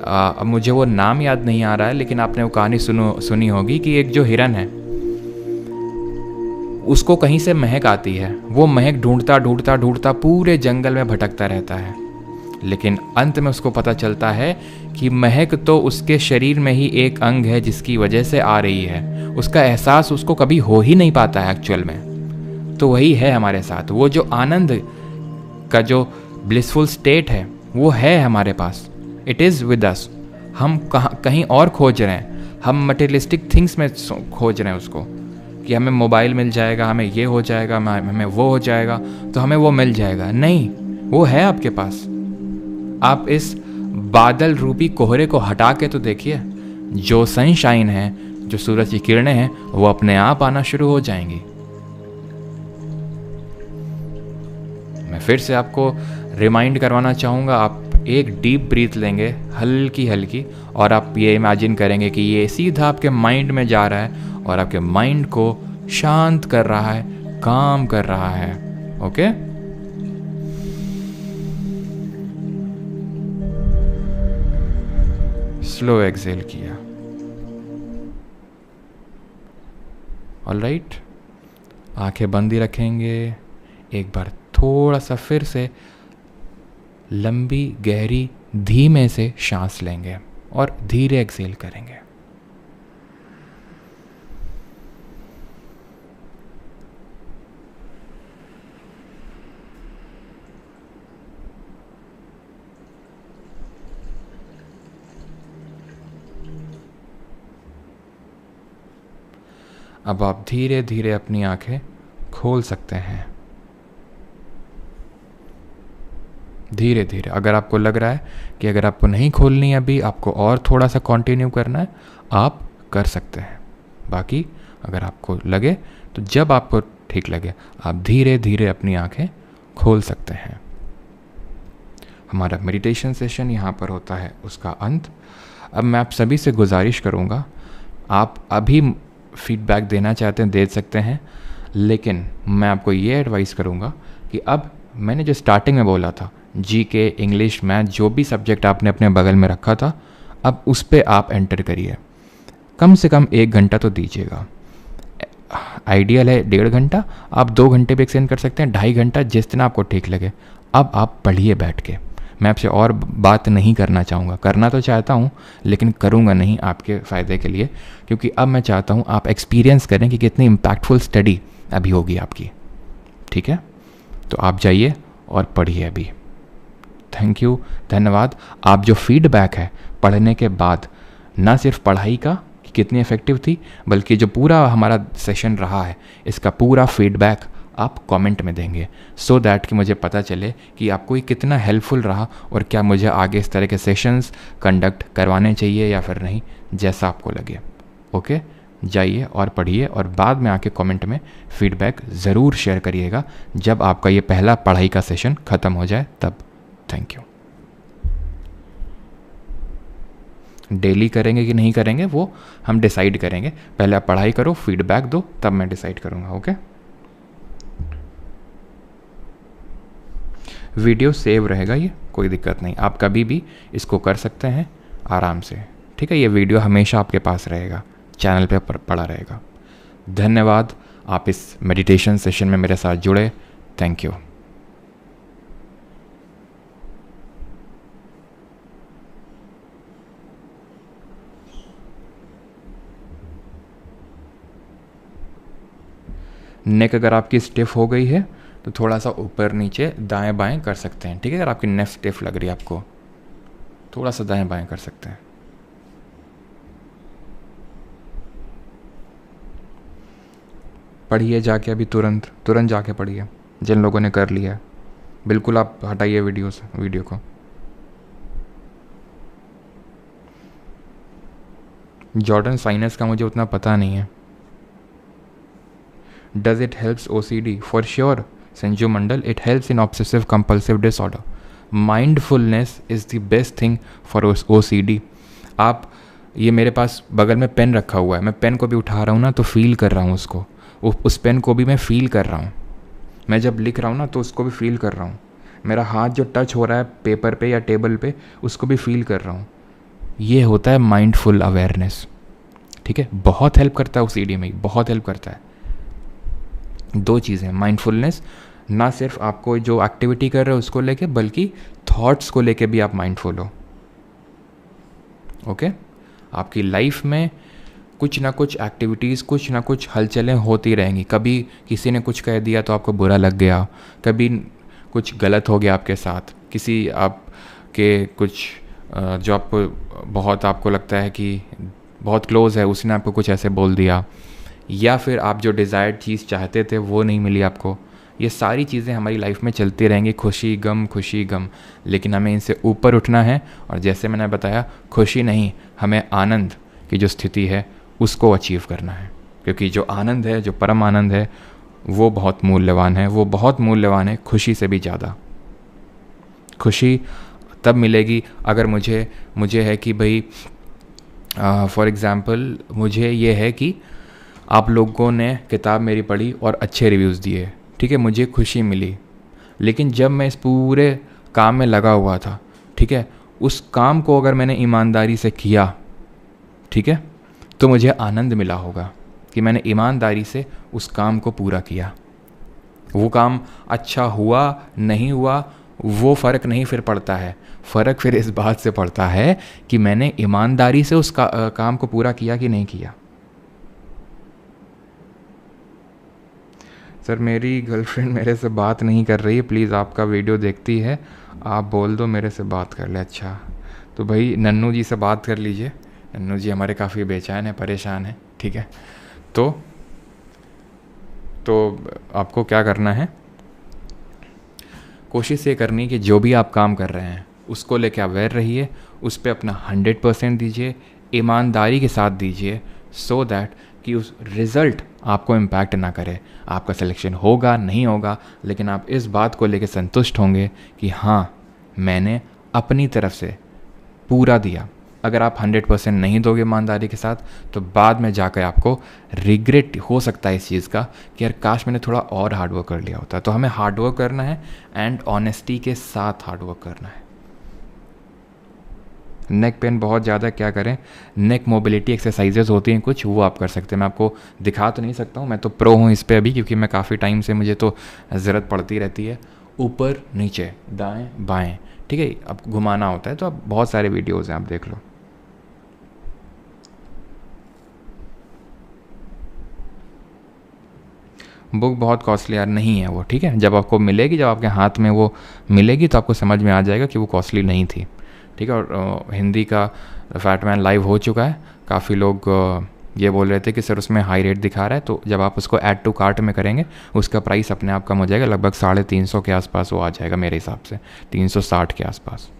Speaker 1: अब मुझे वो नाम याद नहीं आ रहा है, लेकिन आपने वो कहानी सुनी होगी कि एक जो हिरन है उसको कहीं से महक आती है, वो महक ढूंढता ढूंढता ढूंढता पूरे जंगल में भटकता रहता है, लेकिन अंत में उसको पता चलता है कि महक तो उसके शरीर में ही एक अंग है जिसकी वजह से आ रही है। उसका एहसास उसको कभी हो ही नहीं पाता है एक्चुअल में। तो वही है हमारे साथ, वो जो आनंद का जो ब्लिसफुल स्टेट है वो है हमारे पास। It is with us. हम कहीं और खोज रहे हैं, हम मटेरियलिस्टिक थिंग्स में खोज रहे हैं उसको, कि हमें मोबाइल मिल जाएगा, हमें ये हो जाएगा, हमें वो हो जाएगा, तो हमें वो मिल जाएगा। नहीं, वो है आपके पास। आप इस बादल रूपी कोहरे को हटा के तो देखिए, जो सनशाइन है, जो सूरज की किरणें हैं, वो अपने आप आना शुरू हो जाएंगी। मैं फिर से आपको रिमाइंड करवाना चाहूँगा, आप एक डीप ब्रीथ लेंगे हल्की हल्की, और आप ये इमेजिन करेंगे कि ये सीधा आपके माइंड में जा रहा है और आपके माइंड को शांत कर रहा है, काम कर रहा है। ओके, स्लो एक्सेल किया। ऑलराइट, आंखें बंद ही रखेंगे। एक बार थोड़ा सा फिर से लंबी गहरी धीमे से सांस लेंगे और धीरे एक्सेल करेंगे। अब आप धीरे धीरे अपनी आंखें खोल सकते हैं, धीरे धीरे। अगर आपको लग रहा है कि अगर आपको नहीं खोलनी है अभी, आपको और थोड़ा सा कंटिन्यू करना है, आप कर सकते हैं। बाकी अगर आपको लगे तो जब आपको ठीक लगे आप धीरे धीरे अपनी आंखें खोल सकते हैं। हमारा मेडिटेशन सेशन यहाँ पर होता है उसका अंत। अब मैं आप सभी से गुजारिश करूँगा, आप अभी फीडबैक देना चाहते हैं दे सकते हैं, लेकिन मैं आपको ये एडवाइस करूँगा कि अब मैंने जो स्टार्टिंग में बोला था, जीके, इंग्लिश, मैथ, जो भी सब्जेक्ट आपने अपने बगल में रखा था, अब उस पर आप एंटर करिए। कम से कम 1 घंटा तो दीजिएगा। आइडियल है 1.5 घंटा, आप 2 घंटे भी एक्सटेंड कर सकते हैं, 2.5 घंटा, जिस दिन आपको ठीक लगे। अब आप पढ़िए बैठ के। मैं आपसे और बात नहीं करना चाहूँगा, करना तो चाहता हूँ लेकिन करूँगा नहीं आपके फ़ायदे के लिए, क्योंकि अब मैं चाहता हूँ आप एक्सपीरियंस करें कि कितनी इम्पैक्टफुल स्टडी अभी होगी आपकी। ठीक है, तो आप जाइए और पढ़िए अभी। थैंक यू, धन्यवाद। आप जो फीडबैक है पढ़ने के बाद, ना सिर्फ पढ़ाई का कि कितनी इफ़ेक्टिव थी, बल्कि जो पूरा हमारा सेशन रहा है इसका पूरा फीडबैक आप कमेंट में देंगे, सो दैट कि मुझे पता चले कि आपको ये कितना हेल्पफुल रहा और क्या मुझे आगे इस तरह के सेशंस कंडक्ट करवाने चाहिए या फिर नहीं, जैसा आपको लगे। ओके, जाइए और पढ़िए और बाद में आके कमेंट में फीडबैक ज़रूर शेयर करिएगा जब आपका ये पहला पढ़ाई का सेशन ख़त्म हो जाए तब। Thank you. डेली करेंगे कि नहीं करेंगे वो हम डिसाइड करेंगे, पहले आप पढ़ाई करो, फीडबैक दो, तब मैं डिसाइड करूँगा। ओके, वीडियो सेव रहेगा, ये कोई दिक्कत नहीं, आप कभी भी इसको कर सकते हैं आराम से। ठीक है, ये वीडियो हमेशा आपके पास रहेगा, चैनल पे पड़ा रहेगा। धन्यवाद, आप इस मेडिटेशन सेशन में मेरे साथ जुड़े। Thank you. नेक अगर आपकी स्टिफ हो गई है तो थोड़ा सा ऊपर नीचे दाएं बाएं कर सकते हैं। ठीक है, अगर आपकी नेक स्टिफ लग रही है आपको, थोड़ा सा दाएं बाएं कर सकते हैं। पढ़िए जाके अभी, तुरंत जाके पढ़िए जिन लोगों ने कर लिया है। बिल्कुल आप हटाइए वीडियो को। जॉर्डन साइनस का मुझे उतना पता नहीं है। Does it helps OCD? For sure, Sanju Mandal, it helps in obsessive compulsive disorder. Mindfulness is the best thing for OCD. आप ये मेरे पास बगल में पेन रखा हुआ है, मैं पेन को भी उठा रहा हूँ ना तो फील कर रहा हूँ उसको, उस पेन को भी मैं फील कर रहा हूँ। मैं जब लिख रहा हूँ ना तो उसको भी फील कर रहा हूँ। मेरा हाथ जो टच हो रहा है पेपर पे या टेबल पे, उसको भी फील कर रहा हूँ। ये होता है माइंडफुल अवेयरनेस। ठीक है, बहुत हेल्प करता है OCD में, बहुत हेल्प करता है। 2 चीज़ें, माइंडफुलनेस, ना सिर्फ आपको जो एक्टिविटी कर रहे हो उसको लेके, बल्कि थॉट्स को लेके भी आप माइंडफुल हो। ओके, आपकी लाइफ में कुछ ना कुछ एक्टिविटीज़, कुछ ना कुछ हलचलें होती रहेंगी। कभी किसी ने कुछ कह दिया तो आपको बुरा लग गया, कभी कुछ गलत हो गया आपके साथ, किसी आपके कुछ जो आपको बहुत आपको लगता है कि बहुत क्लोज़ है उसने आपको कुछ ऐसे बोल दिया, या फिर आप जो डिज़ायर्ड चीज़ चाहते थे वो नहीं मिली आपको। ये सारी चीज़ें हमारी लाइफ में चलती रहेंगी, खुशी गम, लेकिन हमें इनसे ऊपर उठना है। और जैसे मैंने बताया, खुशी नहीं, हमें आनंद की जो स्थिति है उसको अचीव करना है, क्योंकि जो आनंद है, जो परम आनंद है, वो बहुत मूल्यवान है, वो बहुत मूल्यवान है खुशी से भी ज़्यादा। खुशी तब मिलेगी अगर मुझे है कि भाई फॉर एग्ज़ाम्पल मुझे ये है कि आप लोगों ने किताब मेरी पढ़ी और अच्छे रिव्यूज़ दिए, ठीक है, मुझे खुशी मिली। लेकिन जब मैं इस पूरे काम में लगा हुआ था, ठीक है, उस काम को अगर मैंने ईमानदारी से किया, ठीक है, तो मुझे आनंद मिला होगा कि मैंने ईमानदारी से उस काम को पूरा किया। वो काम अच्छा हुआ नहीं हुआ वो फ़र्क नहीं फिर पड़ता है, फ़र्क फिर इस बात से पड़ता है कि मैंने ईमानदारी से उस काम को पूरा किया कि नहीं किया। सर मेरी गर्लफ्रेंड मेरे से बात नहीं कर रही है, प्लीज़ आपका वीडियो देखती है, आप बोल दो मेरे से बात कर ले। अच्छा, तो भाई नन्नू जी से बात कर लीजिए, नन्नू जी हमारे काफ़ी बेचैन है, परेशान है, ठीक है। तो आपको क्या करना है, कोशिश ये करनी कि जो भी आप काम कर रहे हैं उसको लेके अवेयर रहिए, उस पर अपना 100% दीजिए, ईमानदारी के साथ दीजिए, सो दैट कि उस रिज़ल्ट आपको इम्पैक्ट ना करे। आपका सिलेक्शन होगा नहीं होगा, लेकिन आप इस बात को लेके संतुष्ट होंगे कि हाँ मैंने अपनी तरफ से पूरा दिया। अगर आप 100% नहीं दोगे ईमानदारी के साथ, तो बाद में जाकर आपको रिग्रेट हो सकता है इस चीज़ का कि यार काश मैंने थोड़ा और हार्डवर्क कर लिया होता। तो हमें हार्डवर्क करना है एंड ऑनेस्टी के साथ हार्डवर्क करना है। नेक पेन बहुत ज़्यादा, क्या करें, नेक मोबिलिटी एक्सरसाइजेज होती हैं कुछ, वो आप कर सकते हैं। मैं आपको दिखा तो नहीं सकता हूँ, मैं तो प्रो हूँ इस पर अभी, क्योंकि मैं काफ़ी टाइम से मुझे तो ज़रूरत पड़ती रहती है। ऊपर नीचे दाएं बाएं, ठीक है, अब घुमाना होता है, तो आप बहुत सारे वीडियोज़ हैं, आप देख लो। बुक बहुत कॉस्टली यार नहीं है वो, ठीक है, जब आपको मिलेगी, जब आपके हाथ में वो मिलेगी तो आपको समझ में आ जाएगा कि वो कॉस्टली नहीं थी, ठीक है। और हिंदी का फैटमैन लाइव हो चुका है, काफ़ी लोग ये बोल रहे थे कि सर उसमें हाई रेट दिखा रहा है, तो जब आप उसको ऐड टू कार्ट में करेंगे उसका प्राइस अपने आप कम हो जाएगा, लगभग 350 के आसपास वो आ जाएगा मेरे हिसाब से, 360 के आसपास।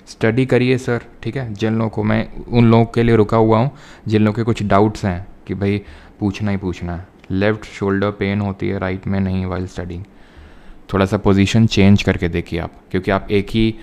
Speaker 1: स्टडी करिए सर, ठीक है। जिन लोगों को, मैं उन लोगों के लिए रुका हुआ हूँ जिन लोगों के कुछ डाउट्स हैं कि भाई पूछना ही पूछना है, लेफ़्ट शोल्डर पेन होती है राइट में नहीं वाइल स्टडिंग, थोड़ा सा पोजीशन चेंज करके देखिए आप, क्योंकि आप एक ही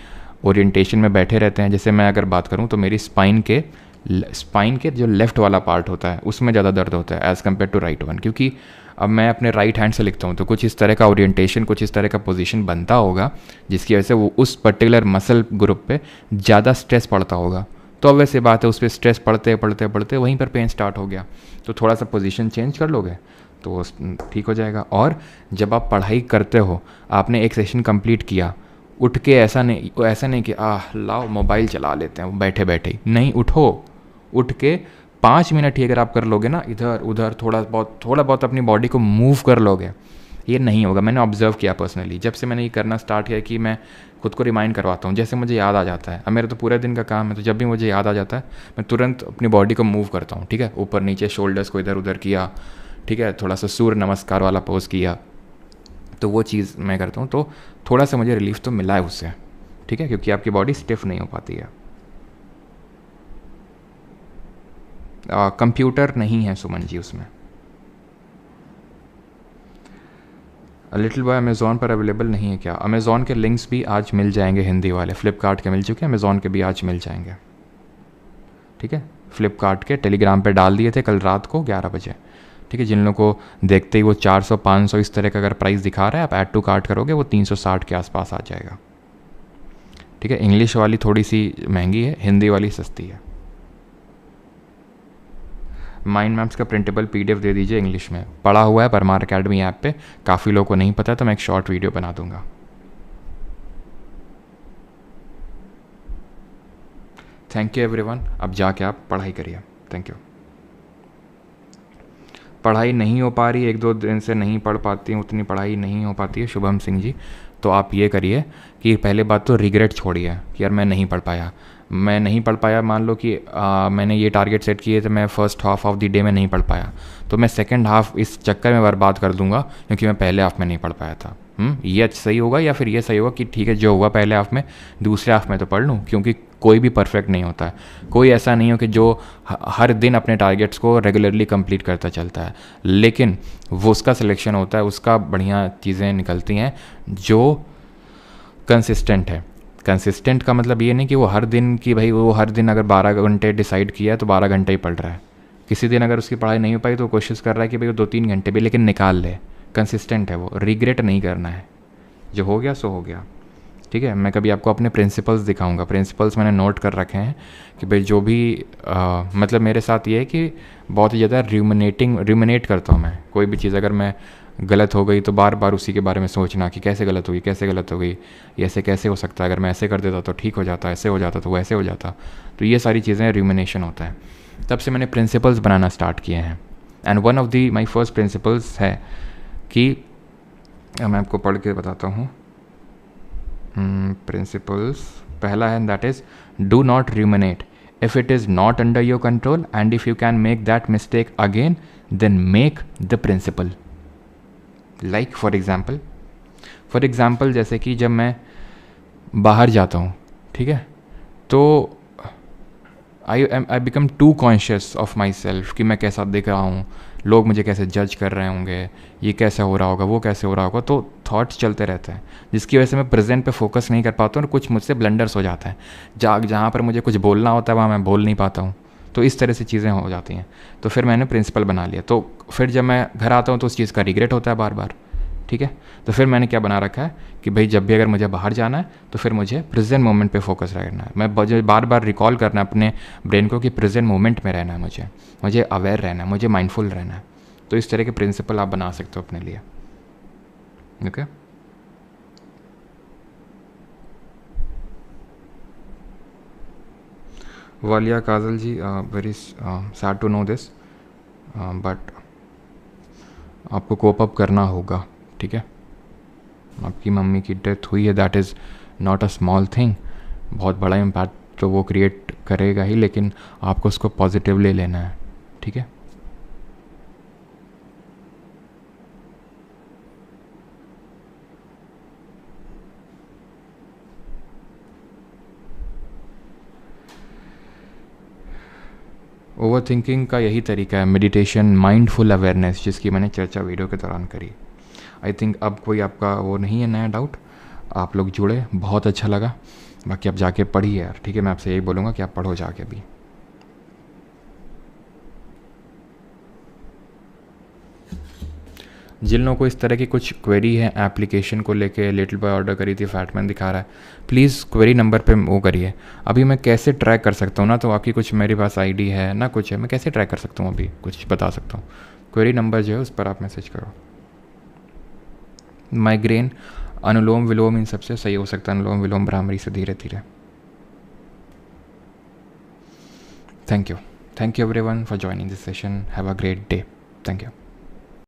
Speaker 1: ओरिएंटेशन में बैठे रहते हैं। जैसे मैं अगर बात करूं तो मेरी स्पाइन के जो लेफ़्ट वाला पार्ट होता है उसमें ज़्यादा दर्द होता है as compare to right one, क्योंकि अब मैं अपने राइट हैंड से लिखता हूं तो कुछ इस तरह का ओरिएंटेशन, कुछ इस तरह का पोजीशन बनता होगा जिसकी वजह से वो उस पर्टिकुलर मसल ग्रुप पे ज़्यादा स्ट्रेस पड़ता होगा। तो अब वैसे बात है, उस पर स्ट्रेस पड़ते पड़ते पड़ते वहीं पर पेन स्टार्ट हो गया, तो थोड़ा सा पोजीशन चेंज कर लोगे तो ठीक हो जाएगा। और जब आप पढ़ाई करते हो, आपने एक सेशन कंप्लीट किया, उठ के ऐसा नहीं कि लाओ मोबाइल चला लेते हैं बैठे बैठे, नहीं, उठो, उठ के 5 मिनट ही अगर आप कर लोगे ना, इधर उधर थोड़ा बहुत अपनी बॉडी को मूव कर लोगे, ये नहीं होगा। मैंने ऑब्जर्व किया पर्सनली, जब से मैंने ये करना स्टार्ट किया कि मैं खुद को रिमाइंड करवाता हूँ, जैसे मुझे याद आ जाता है, अब मेरा तो पूरे दिन का काम है, तो जब भी मुझे याद आ जाता है मैं तुरंत अपनी बॉडी को मूव करता हूँ, ठीक है, ऊपर नीचे शोल्डर्स को इधर उधर किया, ठीक है, थोड़ा सा सूर्य नमस्कार वाला पोज किया, तो वो चीज़ मैं करता हूँ, तो थोड़ा सा मुझे रिलीफ तो मिला है उससे, ठीक है, क्योंकि आपकी बॉडी स्टिफ नहीं हो पाती है। कंप्यूटर नहीं है सुमन जी उसमें। लिटिल बॉय अमेज़ॉन पर अवेलेबल नहीं है क्या? अमेज़ॉन के लिंक्स भी आज मिल जाएंगे, हिंदी वाले फ्लिपकार्ट के मिल चुके हैं, अमेज़ॉन के भी आज मिल जाएंगे, ठीक है। फ्लिपकार्ट के टेलीग्राम पे डाल दिए थे कल रात को 11 बजे, ठीक है। जिन लोगों को देखते ही वो 400 500 इस तरह का अगर प्राइस दिखा रहा है, आप ऐड टू कार्ट करोगे वो 360 के आसपास आ जाएगा, ठीक है। इंग्लिश वाली थोड़ी सी महंगी है, हिंदी वाली सस्ती है। माइंड मैप्स का प्रिंटेबल PDF दे दीजिए इंग्लिश में। पढ़ा हुआ है परमार अकेडमी ऐप पे, काफ़ी लोगों को नहीं पता, तो मैं एक शॉर्ट वीडियो बना दूंगा। Thank you everyone. अब जाके आप पढ़ाई करिए। Thank you. पढ़ाई नहीं हो पा रही, 1-2 दिन से नहीं पढ़ पाती हूँ, उतनी पढ़ाई नहीं हो पाती है शुभम सिंह जी, तो आप ये करिए कि पहले बात तो रिग्रेट छोड़िए कि यार मैं नहीं पढ़ पाया। मैं नहीं पढ़ पाया, मान लो कि मैंने ये टारगेट सेट किए तो मैं first half of the day में नहीं पढ़ पाया, तो मैं सेकंड हाफ इस चक्कर में बर्बाद कर दूंगा क्योंकि मैं पहले हाफ में नहीं पढ़ पाया था। ये सही होगा, या फिर ये सही होगा कि ठीक है जो हुआ पहले हाफ में दूसरे हाफ में तो पढ़ लूँ, क्योंकि कोई भी परफेक्ट नहीं होता है। कोई ऐसा नहीं हो कि जो हर दिन अपने टारगेट्स को रेगुलरली कंप्लीट करता चलता है, लेकिन वो उसका सिलेक्शन होता है, उसका बढ़िया चीज़ें निकलती हैं जो कंसिस्टेंट है। कंसिस्टेंट का मतलब ये नहीं कि वो हर दिन की, भाई वो हर दिन अगर 12 घंटे डिसाइड किया है तो 12 घंटे ही पढ़ रहा है। किसी दिन अगर उसकी पढ़ाई नहीं हो पाई तो कोशिश कर रहा है कि भाई वो 2-3 घंटे भी लेकिन निकाल ले। कंसिस्टेंट है वो, रिग्रेट नहीं करना है, जो हो गया सो हो गया। ठीक है, मैं कभी आपको अपने प्रिंसिपल्स दिखाऊंगा। प्रिंसिपल्स मैंने नोट कर रखे हैं कि भाई जो भी मतलब मेरे साथ ये है कि बहुत ही ज़्यादा रूमिनेट करता हूँ मैं। कोई भी चीज़ अगर मैं गलत हो गई तो बार बार उसी के बारे में सोचना कि कैसे गलत हुई, कैसे गलत हो गई, ये ऐसे कैसे हो सकता है, अगर मैं ऐसे कर देता तो ठीक हो जाता, ऐसे हो जाता तो वैसे हो जाता। तो ये सारी चीज़ें रूमिनेशन होता है। तब से मैंने प्रिंसिपल्स बनाना स्टार्ट किए हैं। And one of the my first principles है कि मैं आपको पढ़ के बताता हूँ। प्रिंसिपल्स पहला है, that is do not ruminate if it is not under your control, and if you can make that mistake again then make the principle. Like for example जैसे कि जब मैं बाहर जाता हूँ, ठीक है, तो I become too conscious of myself कि मैं कैसा दिख रहा हूँ, लोग मुझे कैसे जज कर रहे होंगे, ये कैसा हो रहा होगा, वो कैसे हो रहा होगा, तो थॉट्स चलते रहते हैं जिसकी वजह से मैं प्रेजेंट पे फोकस नहीं कर पाता हूँ और कुछ मुझसे ब्लंडर्स हो जाते हैं। जहाँ पर मुझे कुछ बोलना होता है वहाँ मैं बोल नहीं पाता हूँ। तो इस तरह से चीज़ें हो जाती हैं। तो फिर मैंने प्रिंसिपल बना लिया। तो फिर जब मैं घर आता हूँ तो उस चीज़ का रिग्रेट होता है बार बार। ठीक है, तो फिर मैंने क्या बना रखा है कि भाई जब भी अगर मुझे बाहर जाना है तो फिर मुझे प्रेजेंट मोमेंट पे फोकस रहना है। मैं बार बार रिकॉल करना है अपने ब्रेन को कि प्रेजेंट मोमेंट में रहना है, मुझे अवेयर रहना है, मुझे माइंडफुल रहना है। तो इस तरह के प्रिंसिपल आप बना सकते हो अपने लिए। Okay, Walia Kajal ji, very sad to know this, but आपको कोप अप करना होगा। ठीक है, आपकी मम्मी की डेथ हुई है, that is not a small thing. बहुत बड़ा इम्पैक्ट तो वो क्रिएट करेगा ही, लेकिन आपको उसको पॉजिटिवली लेना है। ठीक है, ओवर थिंकिंग का यही तरीका है, मेडिटेशन, माइंडफुल अवेयरनेस, जिसकी मैंने चर्चा वीडियो के दौरान करी। आई थिंक अब कोई आपका वो नहीं है नया डाउट। आप लोग जुड़े, बहुत अच्छा लगा। बाकी आप जाके पढ़िए यार। ठीक है, मैं आपसे यही बोलूँगा कि आप पढ़ो जाके भी। जिन लोगों को इस तरह की कुछ क्वेरी है एप्लीकेशन को लेके, लिटिल बॉय ऑर्डर करी थी, फैटमैन दिखा रहा है, प्लीज़ क्वेरी नंबर पे वो करिए। अभी मैं कैसे ट्रैक कर सकता हूँ ना, तो आपकी कुछ मेरे पास आईडी है ना, कुछ है, मैं कैसे ट्रैक कर सकता हूँ अभी कुछ बता सकता हूँ। क्वेरी नंबर जो है उस पर आप मैसेज करो। माइग्रेन, अनुलोम विलोम, इन सबसे सही हो सकता है, अनुलोम विलोम भ्रामरी से धीरे धीरे। Thank you everyone for joining this session. Have a great day. Thank you.